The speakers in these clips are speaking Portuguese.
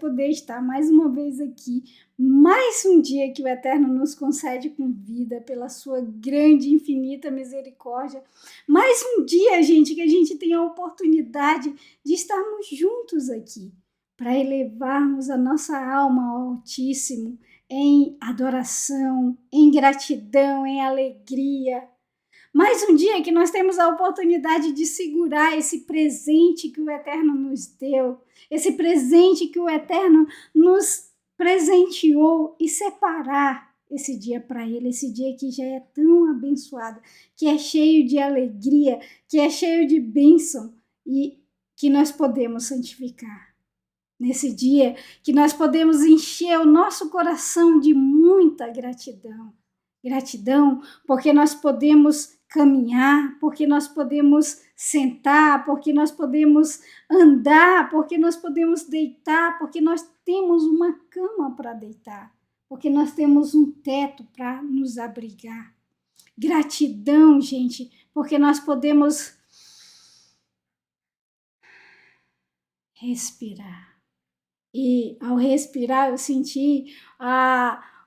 poder estar mais uma vez aqui, mais um dia que o Eterno nos concede com vida, pela sua grande e infinita misericórdia. Mais um dia, gente, que a gente tem a oportunidade de estarmos juntos aqui, para elevarmos a nossa alma ao Altíssimo em adoração, em gratidão, em alegria. Mais um dia que nós temos a oportunidade de segurar esse presente que o Eterno nos deu, esse presente que o Eterno nos presenteou e separar esse dia para Ele, esse dia que já é tão abençoado, que é cheio de alegria, que é cheio de bênção e que nós podemos santificar. Nesse dia que nós podemos encher o nosso coração de muita gratidão. Gratidão porque nós podemos caminhar, porque nós podemos sentar, porque nós podemos andar, porque nós podemos deitar, porque nós temos uma cama para deitar, porque nós temos um teto para nos abrigar. Gratidão, gente, porque nós podemos respirar. E ao respirar eu senti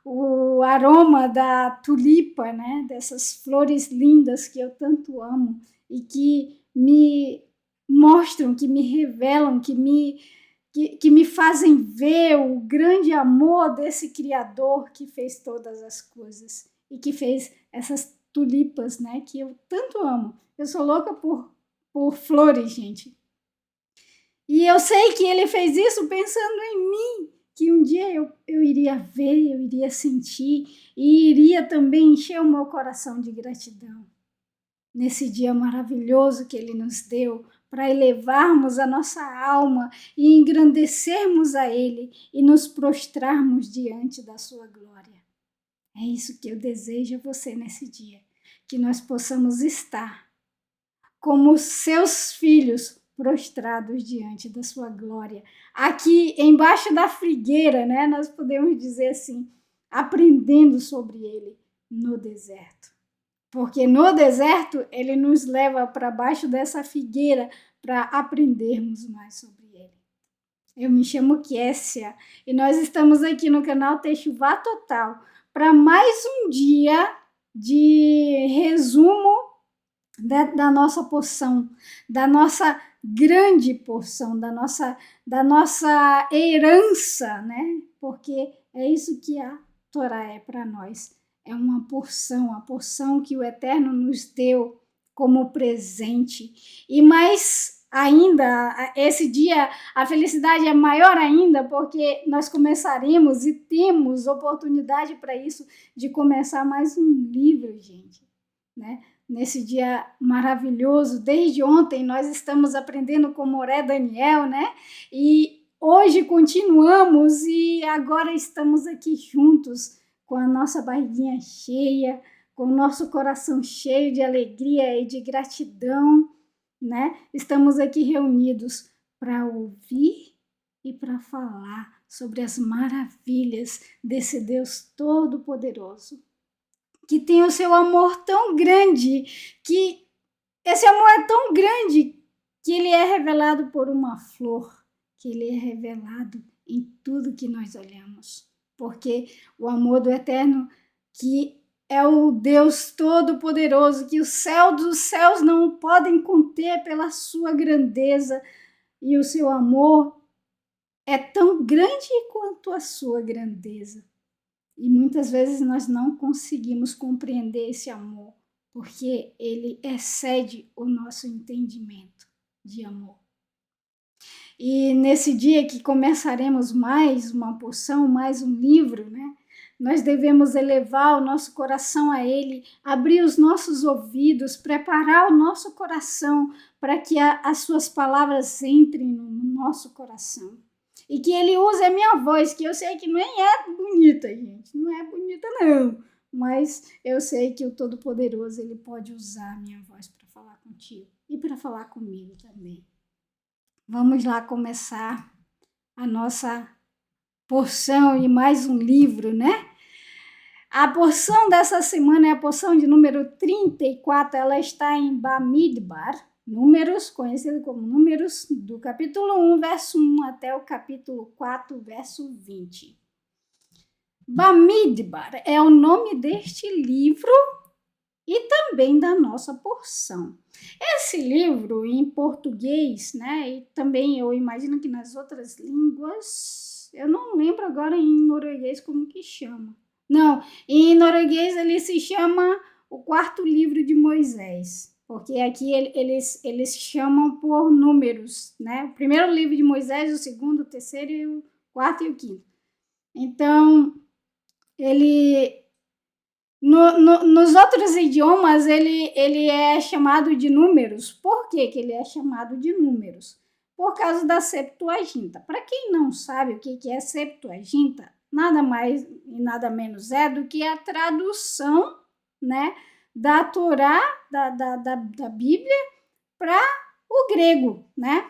o aroma da tulipa, né? Dessas flores lindas que eu tanto amo e que me mostram, que me revelam, que me fazem ver o grande amor desse Criador que fez todas as coisas e que fez essas tulipas, né? Que eu tanto amo. Eu sou louca por flores, gente. E eu sei que Ele fez isso pensando em mim, que um dia eu iria ver, eu iria sentir e iria também encher o meu coração de gratidão. Nesse dia maravilhoso que Ele nos deu, para elevarmos a nossa alma e engrandecermos a Ele e nos prostrarmos diante da sua glória. É isso que eu desejo a você nesse dia, que nós possamos estar como seus filhos, prostrados diante da sua glória. Aqui embaixo da figueira, né, nós podemos dizer assim, aprendendo sobre Ele no deserto. Porque no deserto Ele nos leva para baixo dessa figueira para aprendermos mais sobre Ele. Eu me chamo Kessia e nós estamos aqui no canal Techuvá Total para mais um dia de resumo da nossa porção, da nossa grande porção, da nossa herança, né? Porque é isso que a Torá é para nós. É uma porção, a porção que o Eterno nos deu como presente. E mais ainda, esse dia, a felicidade é maior ainda, porque nós começaremos e temos oportunidade para isso, de começar mais um livro, gente, né? Nesse dia maravilhoso, desde ontem nós estamos aprendendo com Moré Daniel, né? E hoje continuamos e agora estamos aqui juntos com a nossa barriguinha cheia, com o nosso coração cheio de alegria e de gratidão, né? Estamos aqui reunidos para ouvir e para falar sobre as maravilhas desse Deus Todo-Poderoso, que tem o seu amor tão grande, que esse amor é tão grande que ele é revelado por uma flor, que ele é revelado em tudo que nós olhamos. Porque o amor do Eterno, que é o Deus Todo-Poderoso, que o céu dos céus não podem conter pela sua grandeza, e o seu amor é tão grande quanto a sua grandeza. E muitas vezes nós não conseguimos compreender esse amor, porque ele excede o nosso entendimento de amor. E nesse dia que começaremos mais uma porção, mais um livro, né? Nós devemos elevar o nosso coração a Ele, abrir os nossos ouvidos, preparar o nosso coração para que as suas palavras entrem no nosso coração. E que Ele use a minha voz, que eu sei que nem é bonita, gente. Não é bonita, não. Mas eu sei que o Todo-Poderoso, Ele pode usar a minha voz para falar contigo e para falar comigo também. Vamos lá começar a nossa porção e mais um livro, né? A porção dessa semana é a porção de número 34, ela está em Bamidbar, Números, conhecido como Números, do capítulo 1, verso 1 até o capítulo 4, verso 20. Bamidbar é o nome deste livro e também da nossa porção. Esse livro, em português, né, e também eu imagino que nas outras línguas, eu não lembro agora em norueguês como que chama. Não, em norueguês ele se chama o quarto livro de Moisés, porque aqui eles chamam por números, né? O primeiro livro de Moisés, o segundo, o terceiro, e o quarto e o quinto. Então, ele nos outros idiomas, ele é chamado de números. Por que ele é chamado de números? Por causa da Septuaginta. Para quem não sabe o que é Septuaginta, nada mais e nada menos é do que a tradução, né, da Torá, da Bíblia, para o grego, né?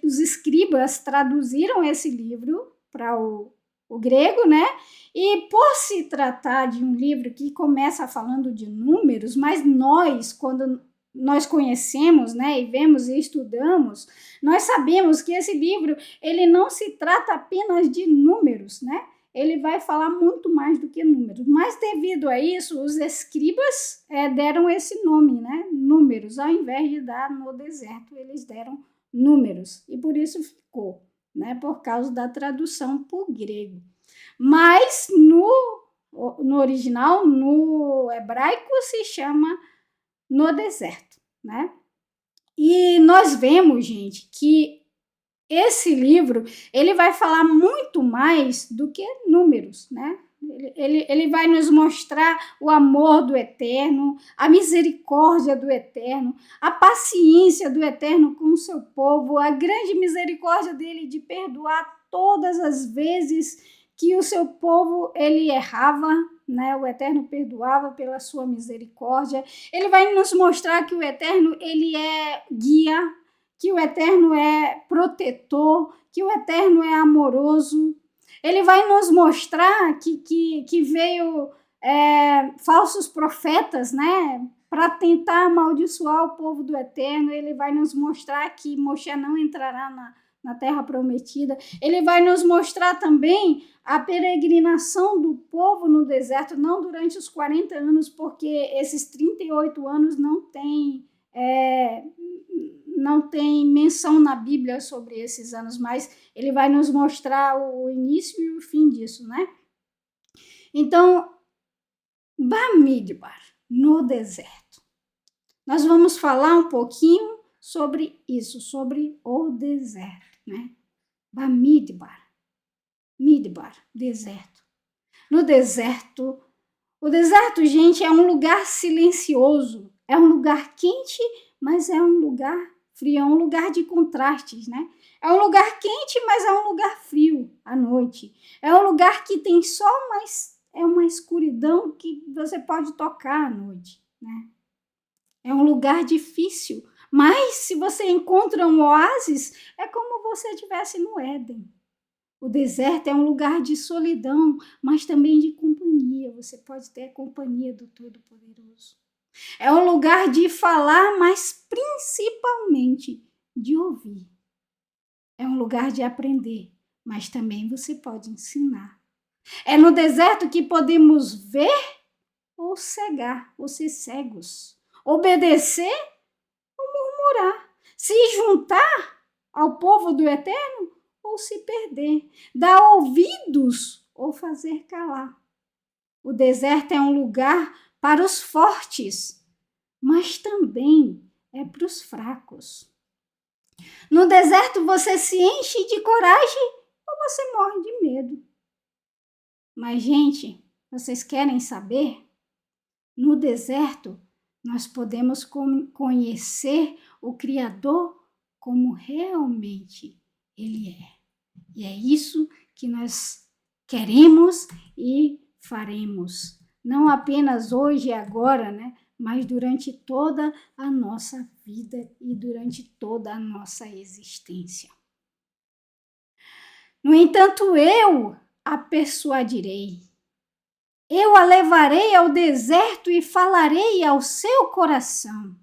Os escribas traduziram esse livro para o grego, né? E por se tratar de um livro que começa falando de números, mas nós, quando nós conhecemos, né, e vemos e estudamos, nós sabemos que esse livro, ele não se trata apenas de números, né? Ele vai falar muito mais do que números. Mas devido a isso, os escribas deram esse nome, né? Números, ao invés de dar no deserto, eles deram números. E por isso ficou, né? Por causa da tradução para o grego. Mas no original, no hebraico, se chama No Deserto, né? E nós vemos, gente, que esse livro, ele vai falar muito mais do que números, né? Ele vai nos mostrar o amor do Eterno, a misericórdia do Eterno, a paciência do Eterno com o seu povo, a grande misericórdia dele de perdoar todas as vezes que o seu povo ele errava, né? O Eterno perdoava pela sua misericórdia. Ele vai nos mostrar que o Eterno ele é guia, que o Eterno é protetor, que o Eterno é amoroso. Ele vai nos mostrar que veio falsos profetas, né, para tentar amaldiçoar o povo do Eterno. Ele vai nos mostrar que Moshe não entrará na terra prometida. Ele vai nos mostrar também a peregrinação do povo no deserto, não durante os 40 anos, porque esses 38 anos não tem menção na Bíblia sobre esses anos, mas ele vai nos mostrar o início e o fim disso, né? Então, Bamidbar, no deserto. Nós vamos falar um pouquinho sobre isso, sobre o deserto, né? Bamidbar, Midbar, deserto. No deserto, o deserto, gente, é um lugar silencioso, é um lugar quente, mas é um lugar frio, é um lugar de contrastes, né? É um lugar quente, mas é um lugar frio à noite. É um lugar que tem sol, mas é uma escuridão que você pode tocar à noite, né? É um lugar difícil, mas se você encontra um oásis, é como você estivesse no Éden. O deserto é um lugar de solidão, mas também de companhia. Você pode ter a companhia do Todo-Poderoso. É um lugar de falar, mas principalmente de ouvir. É um lugar de aprender, mas também você pode ensinar. É no deserto que podemos ver ou cegar, ou ser cegos, obedecer ou murmurar, se juntar ao povo do Eterno ou se perder, dar ouvidos ou fazer calar. O deserto é um lugar para os fortes, mas também é para os fracos. No deserto você se enche de coragem ou você morre de medo. Mas, gente, vocês querem saber? No deserto, nós podemos conhecer o Criador como realmente Ele é. E é isso que nós queremos e faremos. Não apenas hoje e agora, né? Mas durante toda a nossa vida e durante toda a nossa existência. No entanto, eu a persuadirei. Eu a levarei ao deserto e falarei ao seu coração.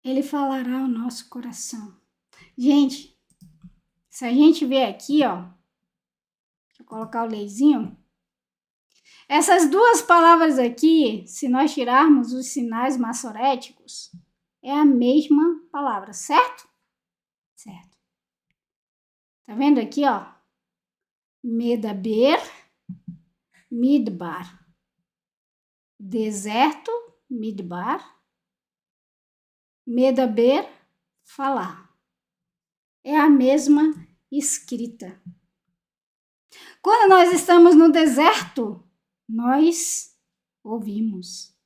Ele falará ao nosso coração. Gente, se a gente ver aqui, ó, deixa eu colocar o leizinho. Essas duas palavras aqui, se nós tirarmos os sinais maçoréticos, é a mesma palavra, certo? Certo. Tá vendo aqui, ó? Medaber, midbar. Deserto, midbar. Medaber, falar. É a mesma escrita. Quando nós estamos no deserto, nós ouvimos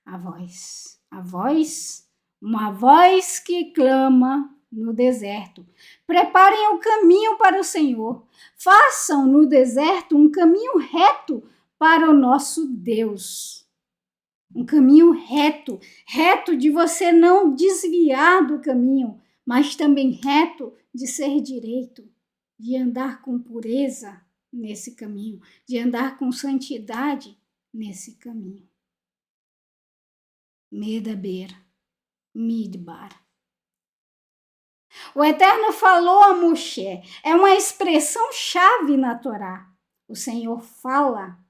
a voz. A voz, uma voz que clama no deserto. Preparem o caminho para o Senhor. Façam no deserto um caminho reto para o nosso Deus. Um caminho reto, reto de você não desviar do caminho, mas também reto de ser direito, de andar com pureza nesse caminho, de andar com santidade nesse caminho. Medaber, midbar. O Eterno falou a Moshe, é uma expressão chave na Torá. O Senhor fala.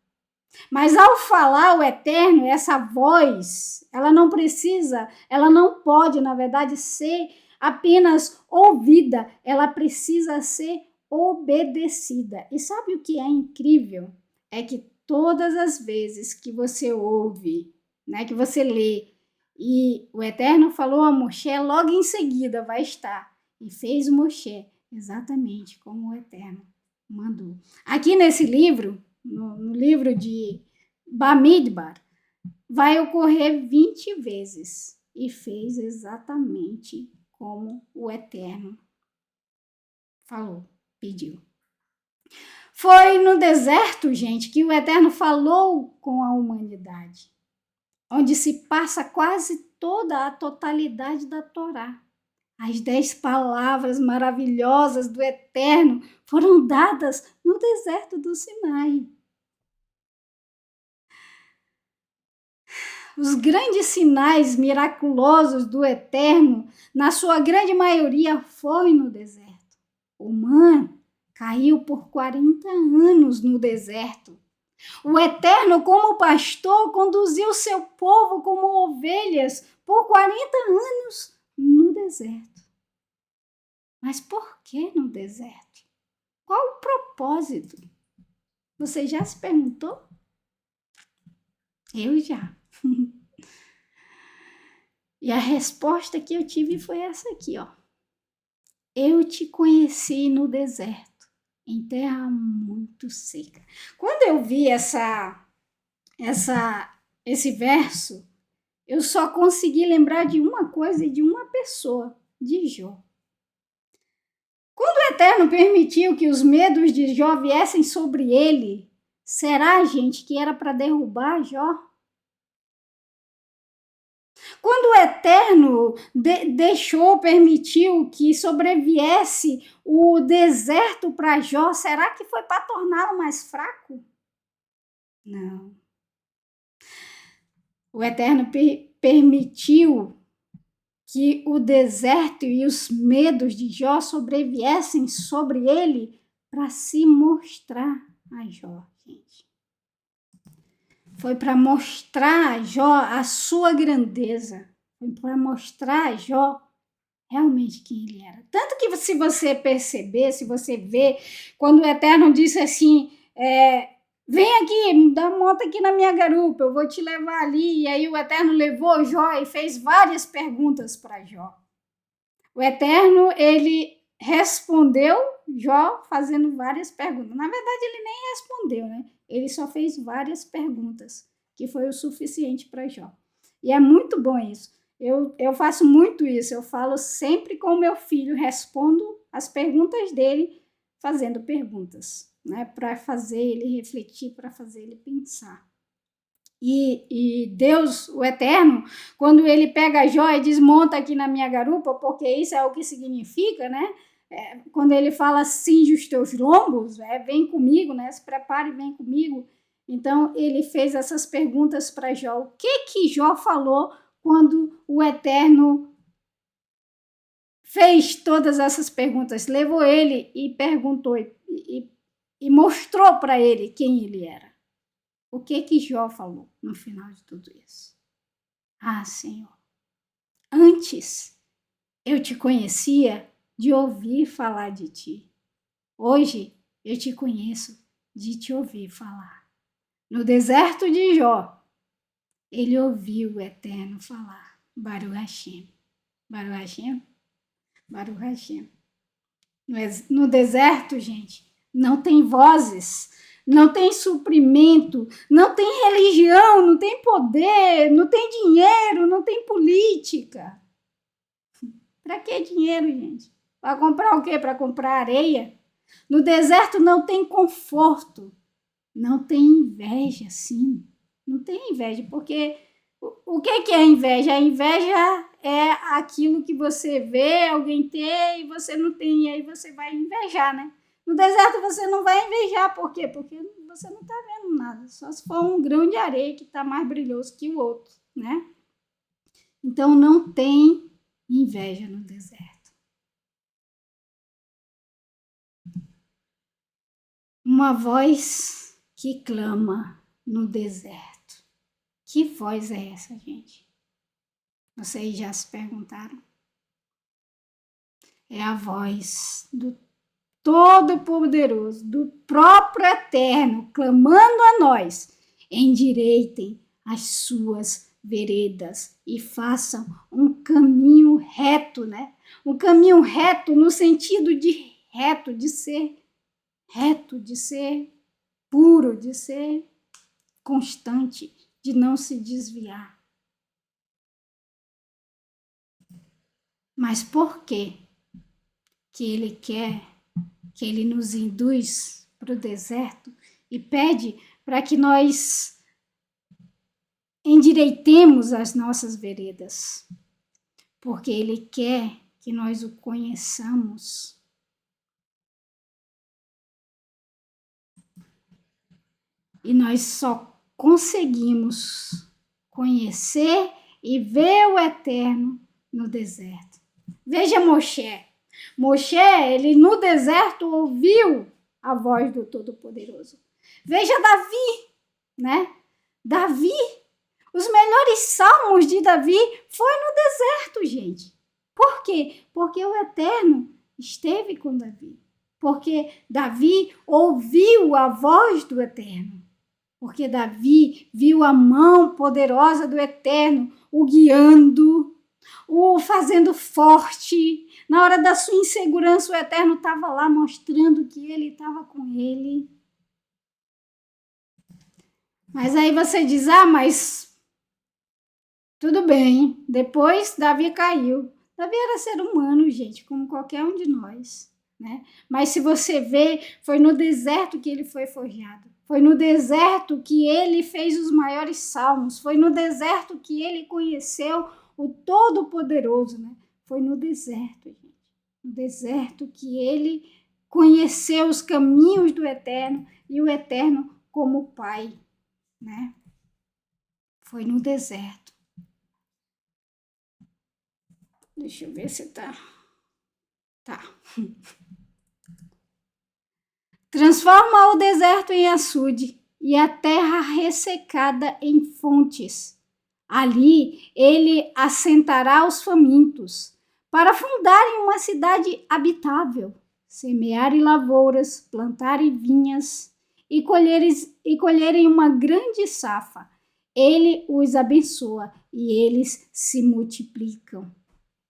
Mas ao falar o Eterno, essa voz, ela não precisa, ela não pode, na verdade, ser apenas ouvida, ela precisa ser obedecida. E sabe o que é incrível? É que todas as vezes que você ouve, né, que você lê, e o Eterno falou a Moshe, logo em seguida vai estar, e fez Moshe exatamente como o Eterno mandou. Aqui nesse livro, no livro de Bamidbar, vai ocorrer 20 vezes, e fez exatamente como o Eterno falou, pediu. Foi no deserto, gente, que o Eterno falou com a humanidade, onde se passa quase toda a totalidade da Torá. As 10 palavras maravilhosas do Eterno foram dadas no deserto do Sinai. Os grandes sinais miraculosos do Eterno, na sua grande maioria, foi no deserto. O man caiu por 40 anos no deserto. O Eterno, como pastor, conduziu seu povo como ovelhas por 40 anos no deserto. Mas por que no deserto? Qual o propósito? Você já se perguntou? Eu já. E a resposta que eu tive foi essa aqui, ó. Eu te conheci no deserto, em terra muito seca. Quando eu vi esse verso, eu só consegui lembrar de uma coisa e de uma pessoa, de Jó. Quando o Eterno permitiu que os medos de Jó viessem sobre ele, será, gente, que era para derrubar Jó? Quando o Eterno permitiu que sobreviesse o deserto para Jó, será que foi para torná-lo mais fraco? Não. O Eterno permitiu que o deserto e os medos de Jó sobreviessem sobre ele para se mostrar a Jó, gente. Foi para mostrar a Jó a sua grandeza. Foi para mostrar a Jó realmente quem ele era. Tanto que se você perceber, se você ver, quando o Eterno disse assim, vem aqui, dá uma volta aqui na minha garupa, eu vou te levar ali. E aí o Eterno levou Jó e fez várias perguntas para Jó. O Eterno, ele respondeu Jó fazendo várias perguntas. Na verdade, ele nem respondeu, né? Ele só fez várias perguntas, que foi o suficiente para Jó. E é muito bom isso. Eu faço muito isso. Eu falo sempre com o meu filho, respondo as perguntas dele fazendo perguntas, né? Para fazer ele refletir, para fazer ele pensar. E Deus, o Eterno, quando ele pega Jó e desmonta aqui na minha garupa, porque isso é o que significa, né? quando ele fala cinge os teus lombos, vem comigo, né? Se prepare e vem comigo. Então, ele fez essas perguntas para Jó. O que Jó falou quando o Eterno fez todas essas perguntas? Levou ele e perguntou e mostrou para ele quem ele era. O que Jó falou no final de tudo isso? Ah, Senhor, antes eu te conhecia de ouvir falar de ti. Hoje eu te conheço de te ouvir falar. No deserto de Jó, ele ouviu o Eterno falar. Baruch Hashem. Baruch Hashem? Baruch Hashem. No deserto, gente, não tem vozes, não tem suprimento, não tem religião, não tem poder, não tem dinheiro, não tem política. Para que dinheiro, gente? Para comprar o quê? Para comprar areia? No deserto não tem conforto, não tem inveja, sim. Não tem inveja, porque o que é inveja? A inveja é aquilo que você vê alguém ter e você não tem, e aí você vai invejar, né? No deserto você não vai invejar, por quê? Porque você não está vendo nada, só se for um grão de areia que está mais brilhoso que o outro, né? Então não tem inveja no deserto. Uma voz que clama no deserto. Que voz é essa, gente? Vocês já se perguntaram? É a voz do Todo-Poderoso, do próprio Eterno, clamando a nós: endireitem as suas veredas e façam um caminho reto, né? Um caminho reto no sentido de reto, de ser reto, de ser puro, de ser constante, de não se desviar. Mas por quê que ele quer, que ele nos induz para o deserto e pede para que nós endireitemos as nossas veredas? Porque ele quer que nós o conheçamos. E nós só conseguimos conhecer e ver o Eterno no deserto. Veja Moshe. Moshe, ele no deserto ouviu a voz do Todo-Poderoso. Veja Davi, né? Davi, os melhores salmos de Davi foi no deserto, gente. Por quê? Porque o Eterno esteve com Davi. Porque Davi ouviu a voz do Eterno. Porque Davi viu a mão poderosa do Eterno o guiando, o fazendo forte. Na hora da sua insegurança, o Eterno estava lá mostrando que ele estava com ele. Mas aí você diz, mas tudo bem, depois Davi caiu. Davi era ser humano, gente, como qualquer um de nós, né? Mas se você vê, foi no deserto que ele foi forjado. Foi no deserto que ele fez os maiores salmos. Foi no deserto que ele conheceu o Todo-Poderoso, né? Foi no deserto, gente. No deserto que ele conheceu os caminhos do Eterno e o Eterno como Pai, né? Foi no deserto. Deixa eu ver se tá. Tá. Transforma o deserto em açude e a terra ressecada em fontes. Ali ele assentará os famintos, para fundarem uma cidade habitável, semearem lavouras, plantarem vinhas e colherem uma grande safra. Ele os abençoa e eles se multiplicam,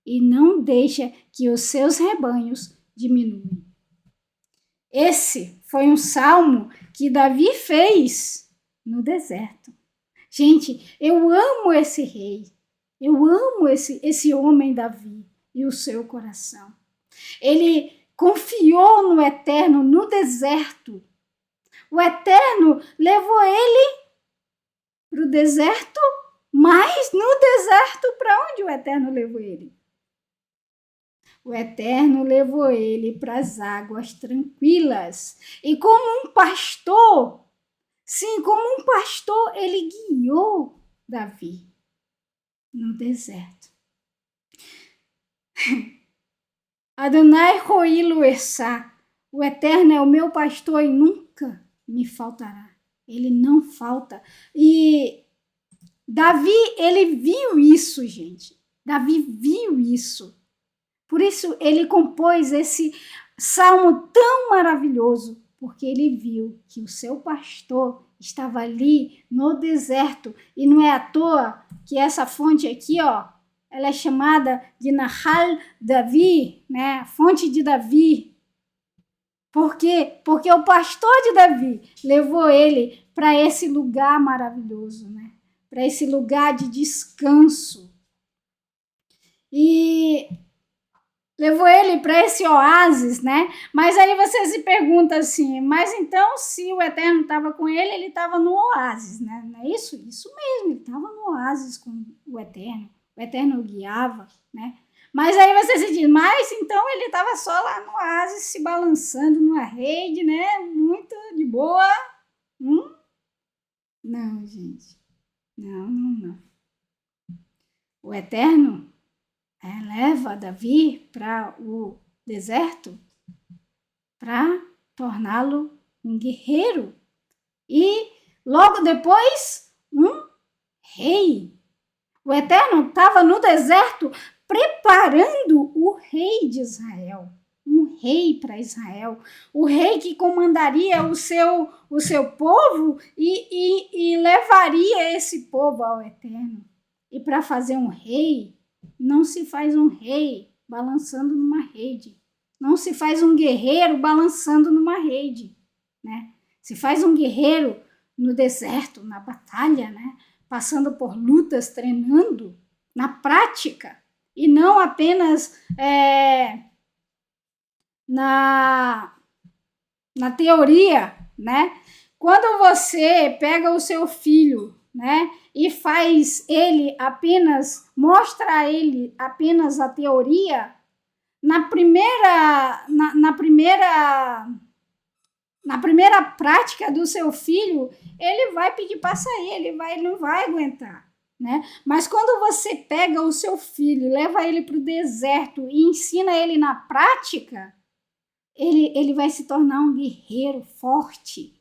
e não deixa que os seus rebanhos diminuam. Esse foi um salmo que Davi fez no deserto. Gente, eu amo esse rei. Eu amo esse homem Davi e o seu coração. Ele confiou no Eterno no deserto. O Eterno levou ele para o deserto, mas no deserto, para onde o Eterno levou ele? o Eterno levou ele para as águas tranquilas. E como um pastor, sim, como um pastor, ele guiou Davi no deserto. Adonai Roilo Essá, o Eterno é o meu pastor e nunca me faltará. Ele não falta. E Davi, ele viu isso, gente. Davi viu isso. Por isso ele compôs esse salmo tão maravilhoso, porque ele viu que o seu pastor estava ali no deserto. E não é à toa que essa fonte aqui, ó, ela é chamada de Nahal Davi, né? A fonte de Davi. Por quê? Porque o pastor de Davi levou ele para esse lugar maravilhoso, né? Para esse lugar de descanso. E levou ele para esse oásis, né? Mas aí você se pergunta assim, mas então se o Eterno estava com ele estava no oásis, né? Não é isso? Isso mesmo, ele estava no oásis com o Eterno o guiava, né? Mas aí você se diz, mas então ele estava só lá no oásis se balançando numa rede, né? Muito de boa. Não, gente. Não. O Eterno leva Davi para o deserto para torná-lo um guerreiro e logo depois um rei. O Eterno estava no deserto preparando o rei de Israel, um rei para Israel, o rei que comandaria o seu povo e levaria esse povo ao Eterno. E para fazer um rei, não se faz um rei balançando numa rede. Não se faz um guerreiro balançando numa rede, né? Se faz um guerreiro no deserto, na batalha, né? Passando por lutas, treinando na prática e não apenas na teoria, né? Quando você pega o seu filho, né, e faz ele apenas, mostra a ele apenas a teoria, na primeira prática do seu filho, ele vai pedir para sair, ele não vai aguentar, né? Mas quando você pega o seu filho, leva ele para o deserto e ensina ele na prática, ele vai se tornar um guerreiro forte.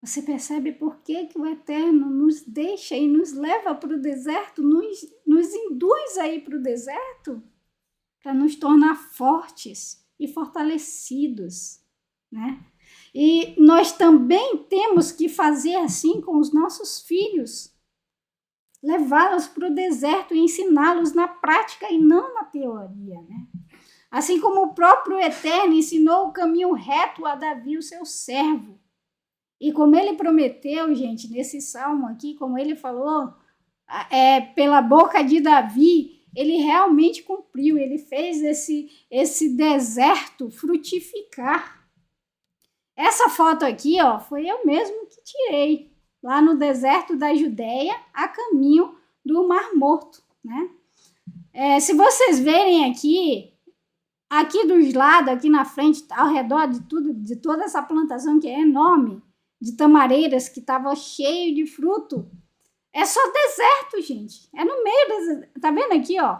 Você percebe por que o Eterno nos deixa e nos leva para o deserto, nos induz a ir para o deserto? Para nos tornar fortes e fortalecidos, né? E nós também temos que fazer assim com os nossos filhos, levá-los para o deserto e ensiná-los na prática e não na teoria, né? Assim como o próprio Eterno ensinou o caminho reto a Davi, o seu servo. E como ele prometeu, gente, nesse salmo aqui, como ele falou, pela boca de Davi, ele realmente cumpriu, ele fez esse deserto frutificar. Essa foto aqui, ó, foi eu mesmo que tirei, lá no deserto da Judéia, a caminho do Mar Morto, né? Se vocês verem aqui dos lados, aqui na frente, ao redor de toda essa plantação que é enorme, de tamareiras que estava cheio de fruto, é só deserto, gente. É no meio do deserto. Tá vendo aqui, ó?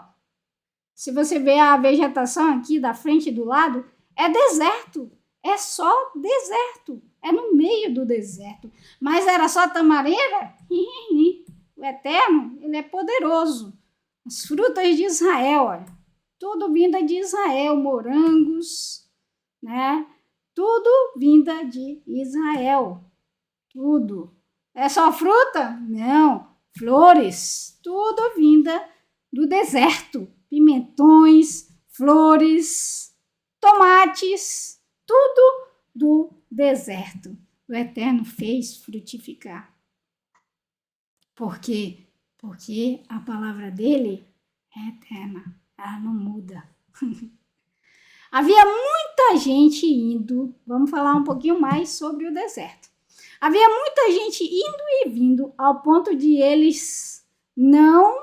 Se você ver a vegetação aqui da frente e do lado, é deserto. É só deserto. É no meio do deserto. Mas era só tamareira? O Eterno, ele é poderoso. As frutas de Israel, olha. Tudo vinda de Israel. Morangos, né? Tudo vinda de Israel. Tudo. É só fruta? Não. Flores. Tudo vinda do deserto. Pimentões, flores, tomates, tudo do deserto. O Eterno fez frutificar. Por quê? Porque a palavra dele é eterna. Ela não muda. Havia muita gente indo. Vamos falar um pouquinho mais sobre o deserto. Havia muita gente indo e vindo ao ponto de eles não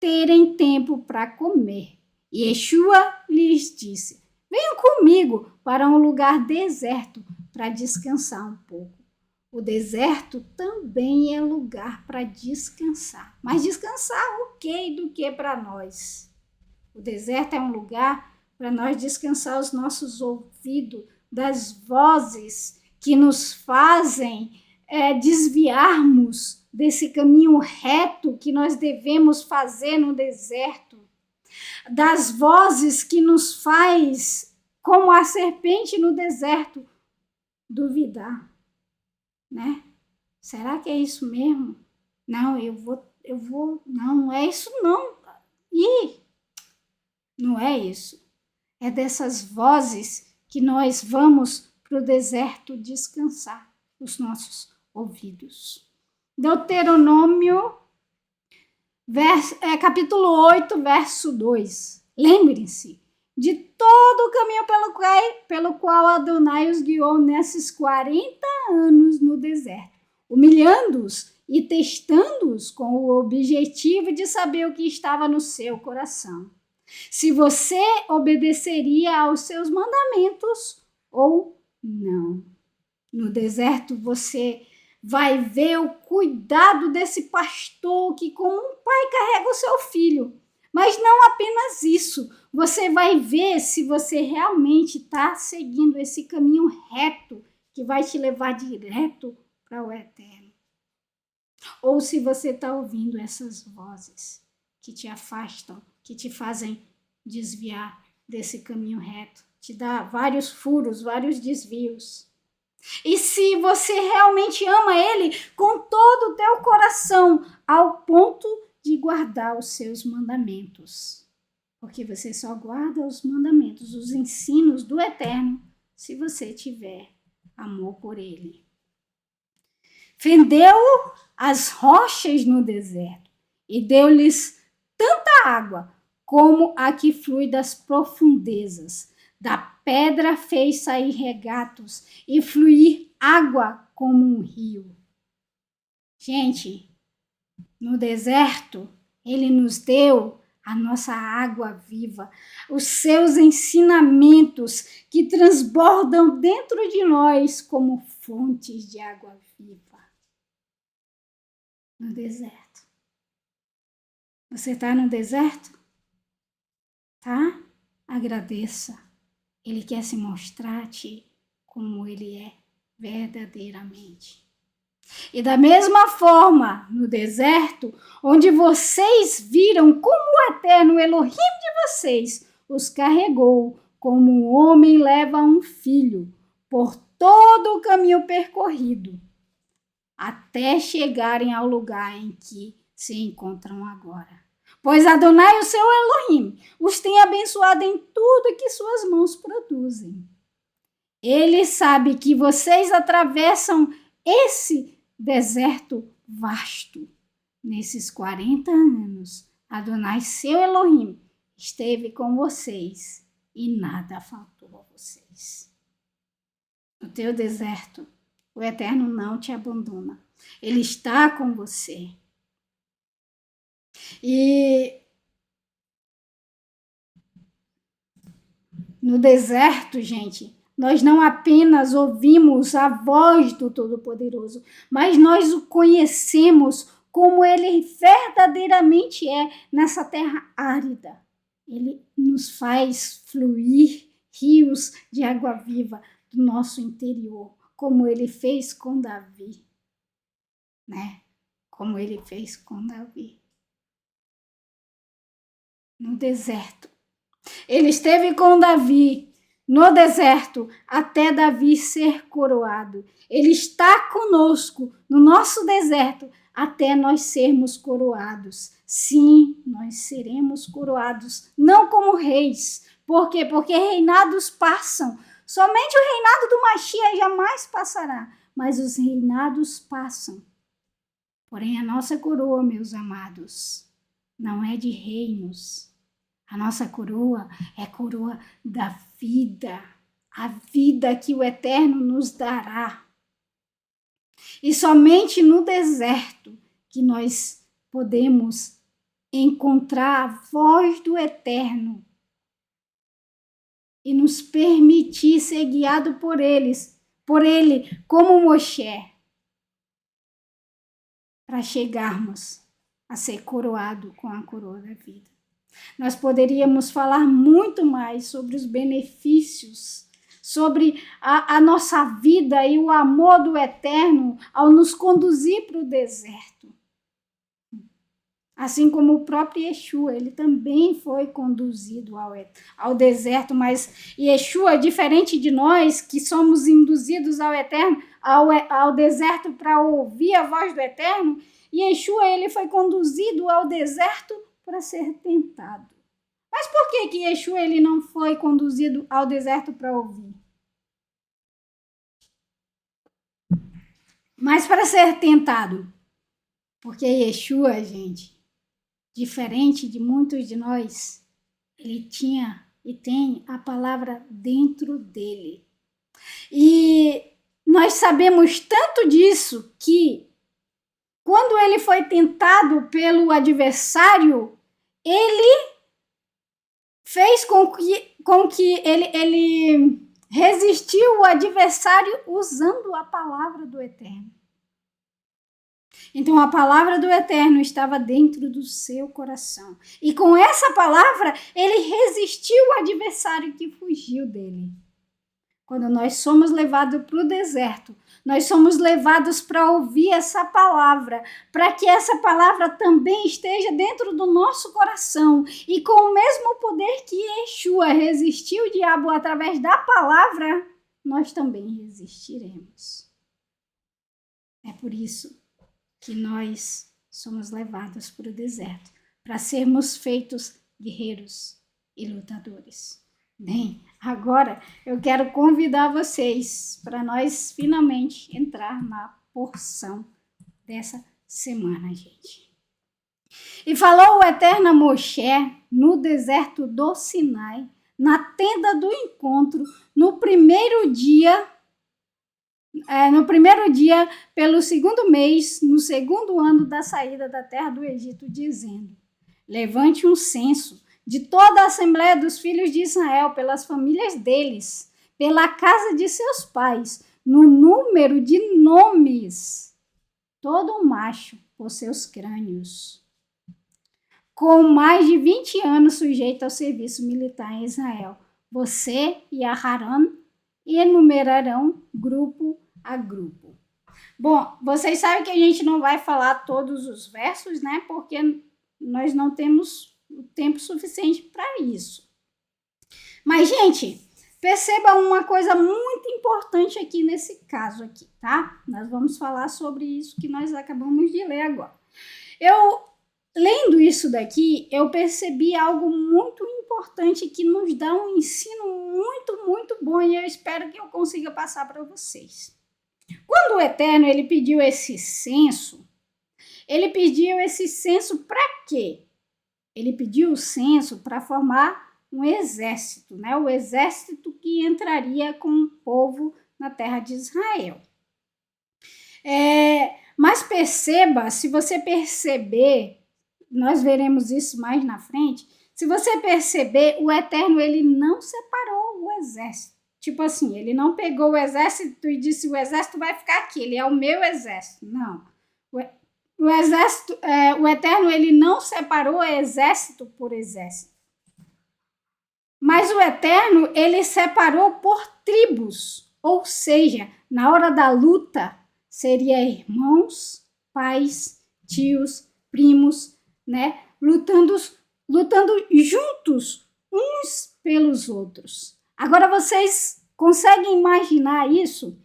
terem tempo para comer. E Yeshua lhes disse: venham comigo para um lugar deserto para descansar um pouco. O deserto também é lugar para descansar. Mas descansar o quê e do que para nós? O deserto é um lugar para nós descansar os nossos ouvidos das vozes que nos fazem desviarmos desse caminho reto que nós devemos fazer no deserto, das vozes que nos faz, como a serpente no deserto, duvidar, né? Será que é isso mesmo? Não, eu vou, não é isso não. Não é isso. É dessas vozes que nós vamos para o deserto descansar os nossos ouvidos. Deuteronômio, capítulo 8, verso 2. Lembrem-se de todo o caminho pelo qual Adonai os guiou nesses 40 anos no deserto, humilhando-os e testando-os com o objetivo de saber o que estava no seu coração. Se você obedeceria aos seus mandamentos ou não. No deserto você vai ver o cuidado desse pastor que, como um pai, carrega o seu filho. Mas não apenas isso, você vai ver se você realmente está seguindo esse caminho reto que vai te levar direto para o eterno. Ou se você está ouvindo essas vozes que te afastam, que te fazem desviar desse caminho reto, te dá vários furos, vários desvios. E se você realmente ama Ele com todo o teu coração, ao ponto de guardar os seus mandamentos. Porque você só guarda os mandamentos, os ensinos do Eterno, se você tiver amor por Ele. Fendeu as rochas no deserto e deu-lhes tanta água como a que flui das profundezas. Da pedra fez sair regatos e fluir água como um rio. Gente, no deserto, Ele nos deu a nossa água viva, os seus ensinamentos que transbordam dentro de nós como fontes de água viva. No deserto. Você está no deserto? Tá? Agradeça. Ele quer se mostrar-te como Ele é verdadeiramente. E da mesma forma, no deserto, onde vocês viram como o eterno Elohim de vocês os carregou, como um homem leva um filho, por todo o caminho percorrido, até chegarem ao lugar em que se encontram agora. Pois Adonai, o seu Elohim, os tem abençoado em tudo que suas mãos produzem. Ele sabe que vocês atravessam esse deserto vasto. Nesses 40 anos, Adonai, seu Elohim, esteve com vocês e nada faltou a vocês. No teu deserto, o Eterno não te abandona. Ele está com você. E no deserto, gente, nós não apenas ouvimos a voz do Todo-Poderoso, mas nós o conhecemos como Ele verdadeiramente é nessa terra árida. Ele nos faz fluir rios de água viva do nosso interior, como Ele fez com Davi, né? Como Ele fez com Davi. No deserto. Ele esteve com Davi no deserto até Davi ser coroado. Ele está conosco no nosso deserto até nós sermos coroados. Sim, nós seremos coroados, não como reis. Por quê? Porque reinados passam. Somente o reinado do Mashiach jamais passará, mas os reinados passam. Porém, a nossa coroa, meus amados, não é de reinos. A nossa coroa é a coroa da vida, a vida que o Eterno nos dará. E somente no deserto que nós podemos encontrar a voz do Eterno e nos permitir ser guiado por ele, como Moshe, para chegarmos a ser coroado com a coroa da vida. Nós poderíamos falar muito mais sobre os benefícios, sobre a nossa vida e o amor do Eterno ao nos conduzir para o deserto. Assim como o próprio Yeshua, ele também foi conduzido ao deserto, mas Yeshua, diferente de nós, que somos induzidos ao Eterno, ao deserto para ouvir a voz do Eterno, Yeshua, ele foi conduzido ao deserto para ser tentado. Mas por que Yeshua ele não foi conduzido ao deserto para ouvir? Mas para ser tentado. Porque Yeshua, gente, diferente de muitos de nós, ele tinha e tem a palavra dentro dele. E nós sabemos tanto disso que quando ele foi tentado pelo adversário, ele fez com que ele resistiu o adversário usando a palavra do Eterno. Então a palavra do Eterno estava dentro do seu coração. E com essa palavra, ele resistiu o adversário que fugiu dele. Quando nós somos levados para o deserto, nós somos levados para ouvir essa palavra, para que essa palavra também esteja dentro do nosso coração. E com o mesmo poder que Yeshua resistiu o diabo através da palavra, nós também resistiremos. É por isso que nós somos levados para o deserto, para sermos feitos guerreiros e lutadores. Bem, agora eu quero convidar vocês para nós finalmente entrar na porção dessa semana, gente. E falou o Eterno a Moshe no deserto do Sinai, na tenda do encontro, no primeiro dia, pelo segundo mês, no segundo ano da saída da terra do Egito, dizendo: levante um censo de toda a assembleia dos filhos de Israel, pelas famílias deles, pela casa de seus pais, no número de nomes, todo macho por seus crânios, com mais de 20 anos sujeito ao serviço militar em Israel. Você e Aharon enumerarão grupo a grupo. Bom, vocês sabem que a gente não vai falar todos os versos, né? Porque nós não temos o tempo suficiente para isso. Mas, gente, perceba uma coisa muito importante aqui nesse caso aqui, tá? Nós vamos falar sobre isso que nós acabamos de ler agora. Lendo isso daqui, eu percebi algo muito importante que nos dá um ensino muito, muito bom e eu espero que eu consiga passar para vocês. Quando o Eterno ele pediu esse censo para quê? Ele pediu o censo para formar um exército, né? O exército que entraria com o povo na terra de Israel. Mas perceba, se você perceber, nós veremos isso mais na frente, se você perceber, o Eterno ele não separou o exército. Tipo assim, ele não pegou o exército e disse, o exército vai ficar aqui, ele é o meu exército. Não. O Eterno ele não separou exército por exército. Mas o Eterno ele separou por tribos. Ou seja, na hora da luta, seria irmãos, pais, tios, primos, né? Lutando juntos uns pelos outros. Agora vocês conseguem imaginar isso?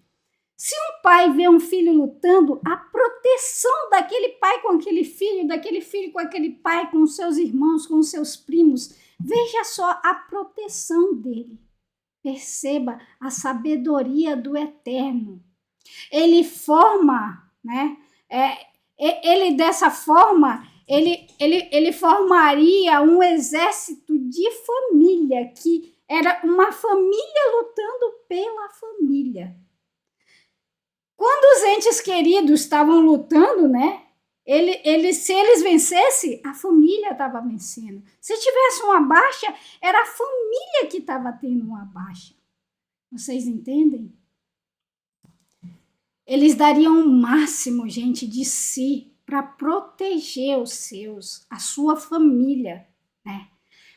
Se um pai vê um filho lutando, a proteção daquele pai com aquele filho, daquele filho com aquele pai, com seus irmãos, com seus primos, veja só a proteção dele. Perceba a sabedoria do Eterno. Ele forma, né? Ele dessa forma, ele formaria um exército de família, que era uma família lutando pela família. Quando os entes queridos estavam lutando, né? Se eles vencessem, a família estava vencendo. Se tivesse uma baixa, era a família que estava tendo uma baixa. Vocês entendem? Eles dariam o máximo, gente, de si para proteger os seus, a sua família, né?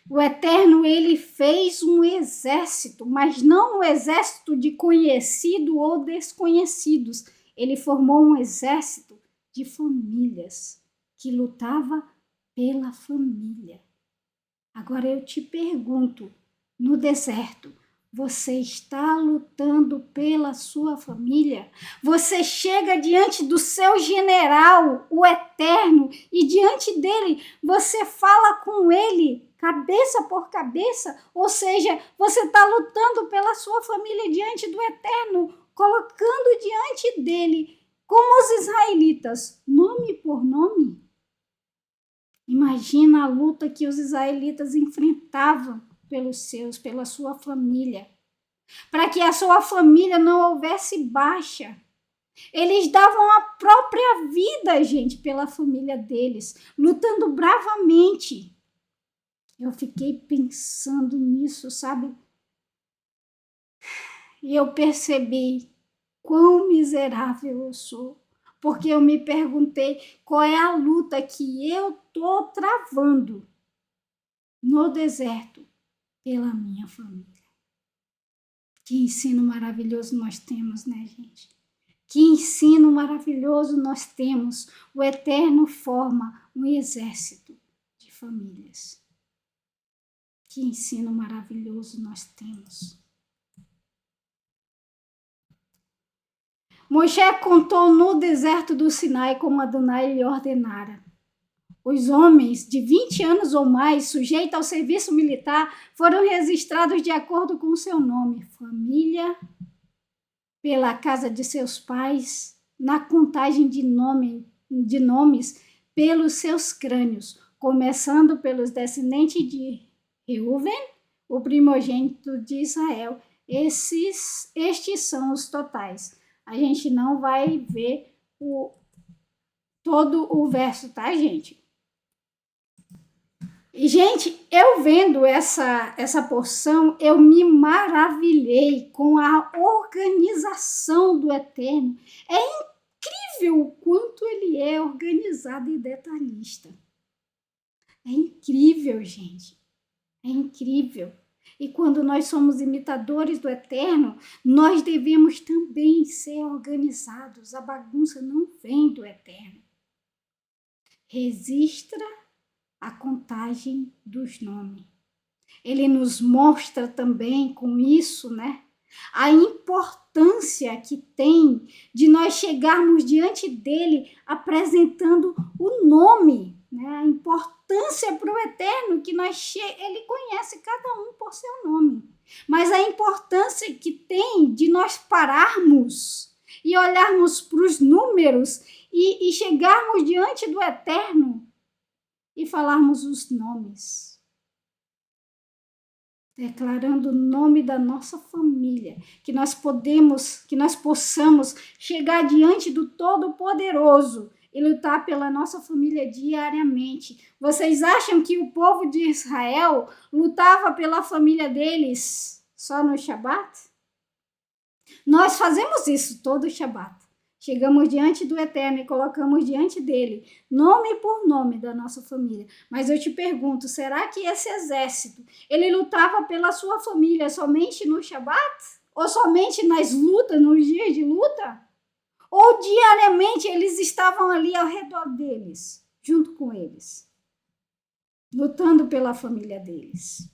O Eterno, ele fez um exército, mas não um exército de conhecido ou desconhecidos. Ele formou um exército de famílias que lutava pela família. Agora eu te pergunto, no deserto, você está lutando pela sua família? Você chega diante do seu general, o Eterno, e diante dele você fala com ele, cabeça por cabeça, ou seja, você está lutando pela sua família diante do Eterno, colocando diante dele, como os israelitas, nome por nome. Imagina a luta que os israelitas enfrentavam pelos seus, pela sua família, para que a sua família não houvesse baixa. Eles davam a própria vida, gente, pela família deles, lutando bravamente. Eu fiquei pensando nisso, sabe? E eu percebi quão miserável eu sou, porque eu me perguntei qual é a luta que eu tô travando no deserto pela minha família. Que ensino maravilhoso nós temos, né, gente? Que ensino maravilhoso nós temos. O Eterno forma um exército de famílias. Que ensino maravilhoso nós temos. Moisés contou no deserto do Sinai como Adonai lhe ordenara. Os homens de 20 anos ou mais, sujeitos ao serviço militar, foram registrados de acordo com o seu nome, família, pela casa de seus pais, na contagem de nomes pelos seus crânios, começando pelos descendentes de Reuven, o primogênito de Israel. Estes são os totais. A gente não vai ver todo o verso, tá, gente? E, gente, eu vendo essa porção, eu me maravilhei com a organização do Eterno. É incrível o quanto ele é organizado e detalhista. É incrível, gente. É incrível. E quando nós somos imitadores do Eterno, nós devemos também ser organizados. A bagunça não vem do Eterno. Registra a contagem dos nomes. Ele nos mostra também com isso, né, a importância que tem de nós chegarmos diante dele apresentando o nome, né, a importância para o Eterno que ele conhece cada um por seu nome, mas a importância que tem de nós pararmos e olharmos para os números e chegarmos diante do Eterno e falarmos os nomes, declarando o nome da nossa família, que nós possamos chegar diante do Todo-Poderoso e lutar pela nossa família diariamente. Vocês acham que o povo de Israel lutava pela família deles só no Shabat? Nós fazemos isso todo Shabat. Chegamos diante do Eterno e colocamos diante dele, nome por nome da nossa família. Mas eu te pergunto, será que esse exército, ele lutava pela sua família somente no Shabat? Ou somente nas lutas, nos dias de luta? Ou diariamente eles estavam ali ao redor deles, junto com eles, lutando pela família deles?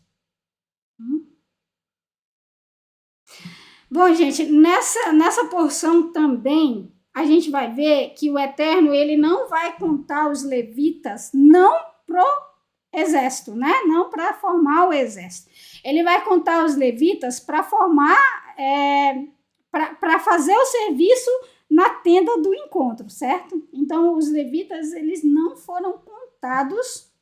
Bom, gente, nessa porção também, a gente vai ver que o Eterno, ele não vai contar os levitas, não pro exército, né? Não para formar o exército. Ele vai contar os levitas para formar, para fazer o serviço na tenda do encontro, certo? Então, os levitas, eles não foram contados